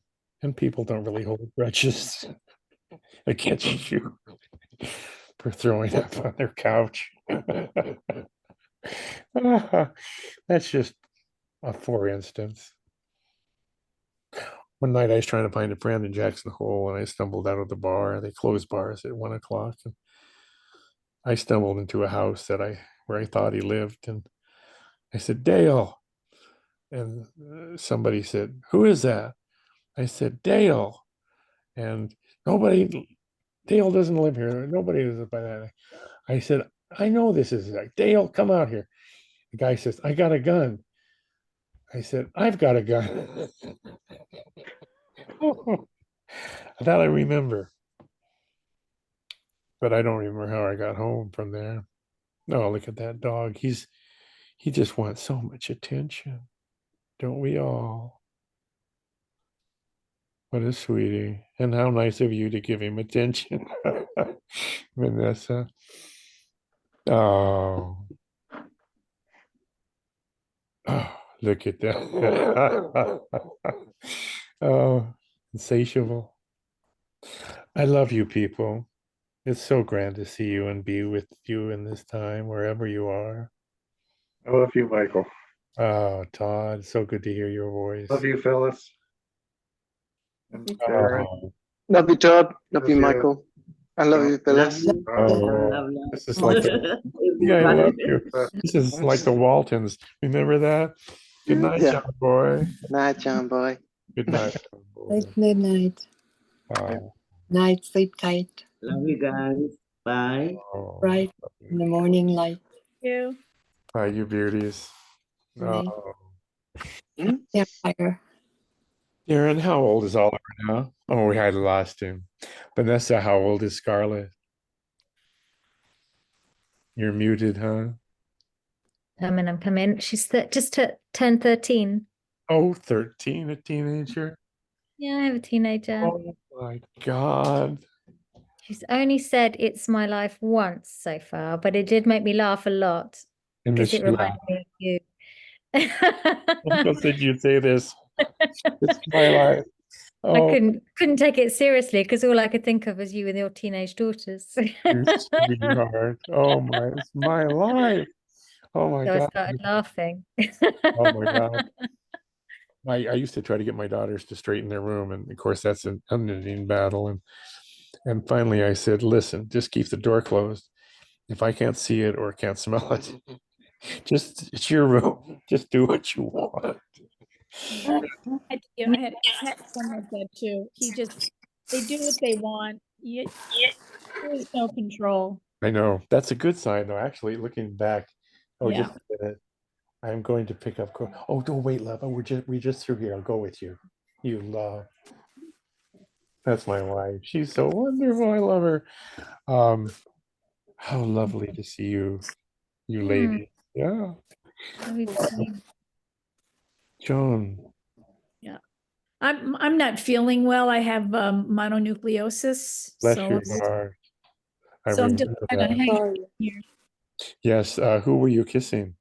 people don't really hold grudges against you for throwing up on their couch. That's just a for instance. One night I was trying to find a friend in Jackson Hole, and I stumbled out of the bar. They closed bars at 1 o'clock, and I stumbled into a house where I thought he lived, and I said, Dale. And somebody said, who is that? I said, Dale. And Dale doesn't live here. Nobody is by that. I said, I know this is like, Dale, come out here. The guy says, I got a gun. I said, I've got a gun. That I remember. But I don't remember how I got home from there. Oh, look at that dog. He just wants so much attention. Don't we all? What a sweetie. And how nice of you to give him attention, Vanessa. Oh. Oh, look at that. Oh, insatiable. I love you people. It's so grand to see you and be with you in this time, wherever you are. I love you, Michael. Oh, Todd, so good to hear your voice. Love you, Phyllis. And Darren. Oh, Love you, Todd. Love Love you, you. Michael. I love you, Love Phyllis. you. oh, Love, this is like yeah, I everybody. love you. This is like the Waltons. Remember that? Good night, Yeah. John boy. Night, John boy. Good night, John boy. Good night. Night, sleep tight. Love you guys. Bye. Oh, Bright in the morning light. You. bye, you beauties. Night. Oh. Campfire. Darren, how old is Oliver now? Oh, we had lost him. Vanessa, how old is Scarlett? You're muted, huh? I'm coming. She's just turned 13. Oh, 13, a teenager. Yeah, I have a teenager. Oh my God. She's only said it's my life once so far, but it did make me laugh a lot And because this it reminded me of you. How did you say this? It's my life. Oh, I couldn't take it seriously because all I could think of was you and your teenage daughters. you sweetheart. Oh it's my life. Oh my So I God. started laughing. Oh my God. I used to try to get my daughters to straighten their room, and of course that's an unending battle. And finally I said, listen, just keep the door closed. If I can't see it or can't smell it, it's your room. Just do what you want. I had one like that too. They do what they want. There's no control. I know. That's a good sign, though. Actually, looking back, oh, Yeah. just a minute. I'm going to pick up. Oh, don't wait, love. Oh, we just through here. I'll go with you. You love. That's my wife. She's so wonderful. I love her. Um, how lovely to see you, you Hmm. lady. Yeah, Let me see. Joan. Yeah. I'm not feeling well. I have mononucleosis. Bless So your heart. I so I'm just remember kind of that. hanging Sorry. here. Yes. Who were you kissing?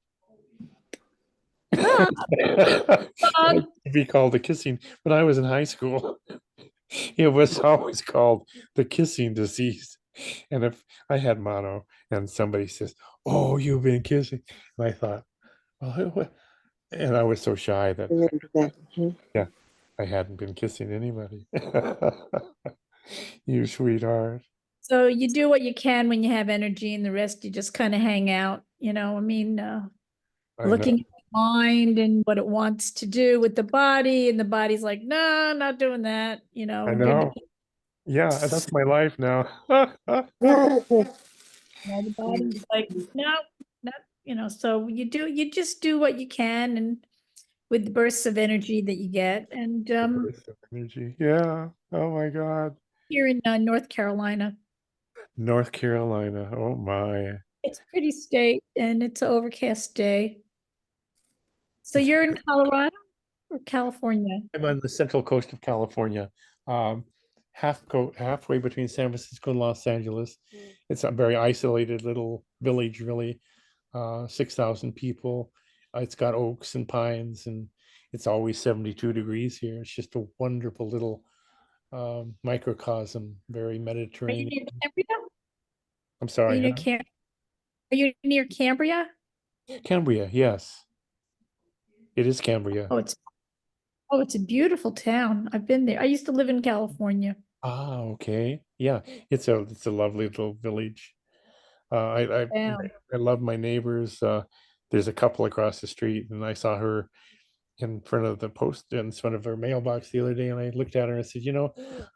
Ah, It used to be called the kissing when I was in high school. It was always called the kissing disease. And if I had mono and somebody says, "Oh, you've been kissing," and I thought, "Well, what?" And I was so shy that Remember that. Mhm. yeah, I hadn't been kissing anybody. You sweetheart. so you do what you can when you have energy, and the rest you just kind of hang out. I mean, I know. looking at the mind and what it wants to do with the body, and the body's like, no, not doing that. I Give know. me, Yeah, that's my life now. the body's like, no, not, so you just do what you can, and with the bursts of energy that you get. And The burst of energy. Yeah. Oh my God. here in North Carolina, North Carolina. Oh my. it's pretty state, and it's an overcast day. So It's you're in Colorado or California? I'm on the central coast of California, um, halfway between San Francisco and Los Angeles. It's a very isolated little village, really, 6,000 people. It's got oaks and pines, and it's always 72 degrees here. It's just a wonderful little microcosm, very Are you Mediterranean. near Cambria? I'm Are you sorry, near huh? Cam? Are you near Cambria? Cambria, yes, it is Cambria. Oh, it's a beautiful town. I've been there. I used to live in California. Ah, okay, yeah, it's a lovely little village. Yeah. I love my neighbors. There's a couple across the street, and I saw her in front of the post in front of her mailbox the other day, and I looked at her and I said,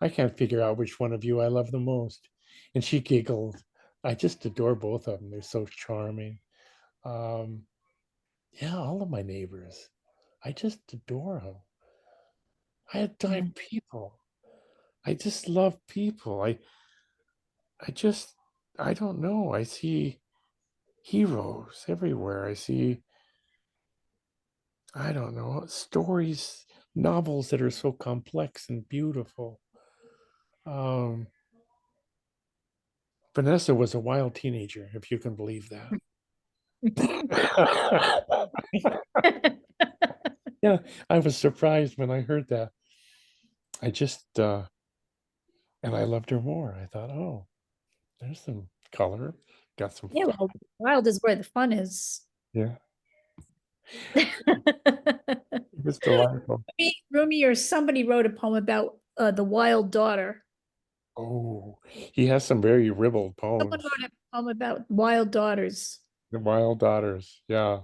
I can't figure out which one of you I love the most. And she giggled. I just adore both of them. They're so charming. Um, yeah, all of my neighbors. I just adore them. I adore Mm. people. I just love people. I just I don't know. I see heroes everywhere. I don't know, stories, novels that are so complex and beautiful. Um, Vanessa was a wild teenager, if you can believe that. Yeah, I was surprised when I heard that. I just, and I loved her more. I thought, oh, there's some color, got some Yeah, fun. well, wild is where the fun is. Yeah, it was delightful. Rumi or somebody wrote a poem about the wild daughter. Oh, he has some very ribald Someone poems. wrote a poem about wild daughters. The Wild Daughters. Yeah.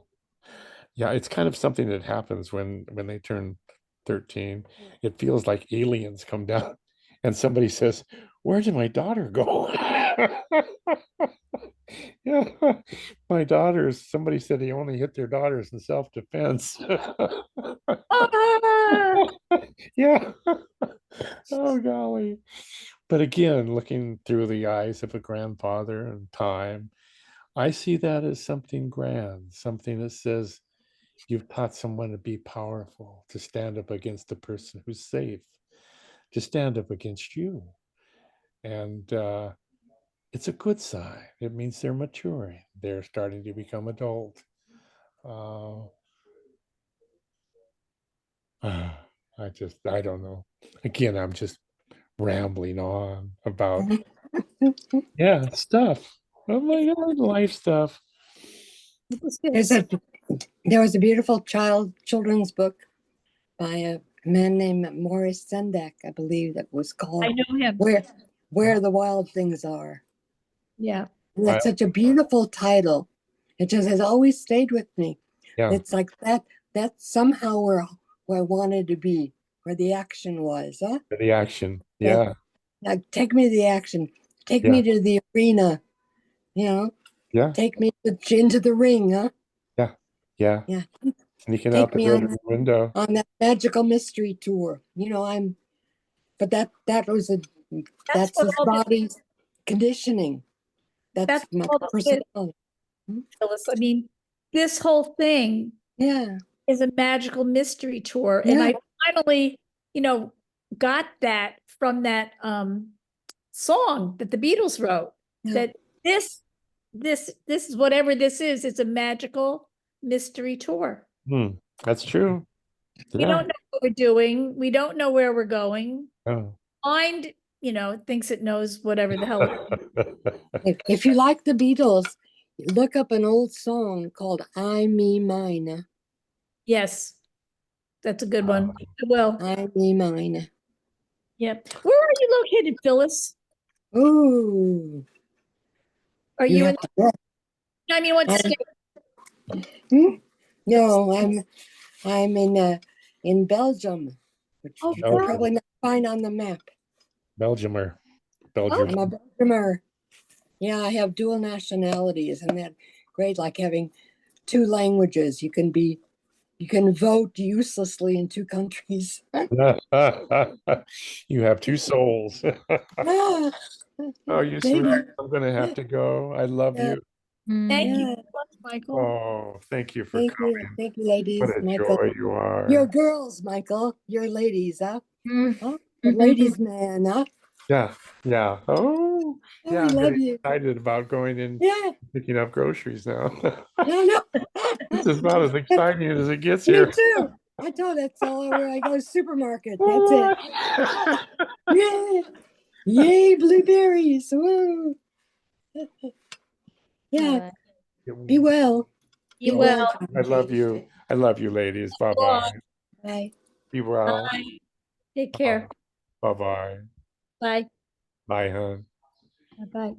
Yeah, it's kind of something that happens when they turn 13. It feels like aliens come down and somebody says, "Where did my daughter go?" Yeah, my daughters, somebody said they only hit their daughters in self-defense. Ah! Yeah. Oh golly. But again, looking through the eyes of a grandfather and time, I see that as something grand, something that says you've taught someone to be powerful, to stand up against the person who's safe, to stand up against you. And it's a good sign. It means they're maturing. They're starting to become adult. Uh, I don't know. Again, I'm just rambling on about, yeah, stuff. Oh my God, life stuff. There was a beautiful children's book by a man named Morris Sendak, I believe, that was I called know him. Where the Wild Things Are. Yeah. And that's such a beautiful title. It just has always stayed with me. Yeah, It's like that's somehow where I wanted to be, where the action was, huh? the action. Like, Yeah, like take me to the action. Take yeah, me to the arena You know, Yeah. take me into the ring, huh? Yeah. Yeah. Sneaking Take out the me on bedroom window. on that magical mystery tour. You know, but that was that's what his all the, body's conditioning. That's that's my all the personality. Phyllis. I mean, this whole thing Yeah. is a magical mystery tour. And Yeah. I finally, got that from that song that the Beatles wrote. Yeah. That this is whatever this is, it's a magical mystery tour. That's true. We Yeah. don't know what we're doing. We don't know where we're going. Oh. Mind, thinks it knows whatever the hell. If you like the Beatles, look up an old song called "I Me Mine." Yes, that's a good one. Well, I Me Mine. yep. Where are you located, Phyllis? Ooh, Are you you have in? to guess. I mean, what I'm- state? No, I'm in Belgium, which Oh, you can probably not find on the map. Belgiumer. I'm Belgium. a Belgiumer. Yeah, I have dual nationality. Isn't that great? Like having two languages. You can vote uselessly in two countries. You have two souls. Ah, Oh, you maybe. sweet. I'm gonna have to go. I love Yeah. you. Thank you Yeah. so much, Michael. Oh, thank you for Thank you. coming. Thank you, ladies. What a Michael. joy you You're are. girls, Michael. You're ladies, huh? Mm. Oh, the ladies man, huh? Yeah, yeah. Oh, Oh, yeah. we I'm love getting you. excited about going and Yeah. picking up groceries now. No. This is about as exciting as it gets Me here. too. I told that's all where I go to supermarket. That's it. Yay! Yay, blueberries. Woo. Yeah. Be well. You Be will. well. I love you. I love you, ladies. Bye Go on. bye. Bye. Be well. Bye. Take care. Bye bye. Bye. Bye, hon. Bye.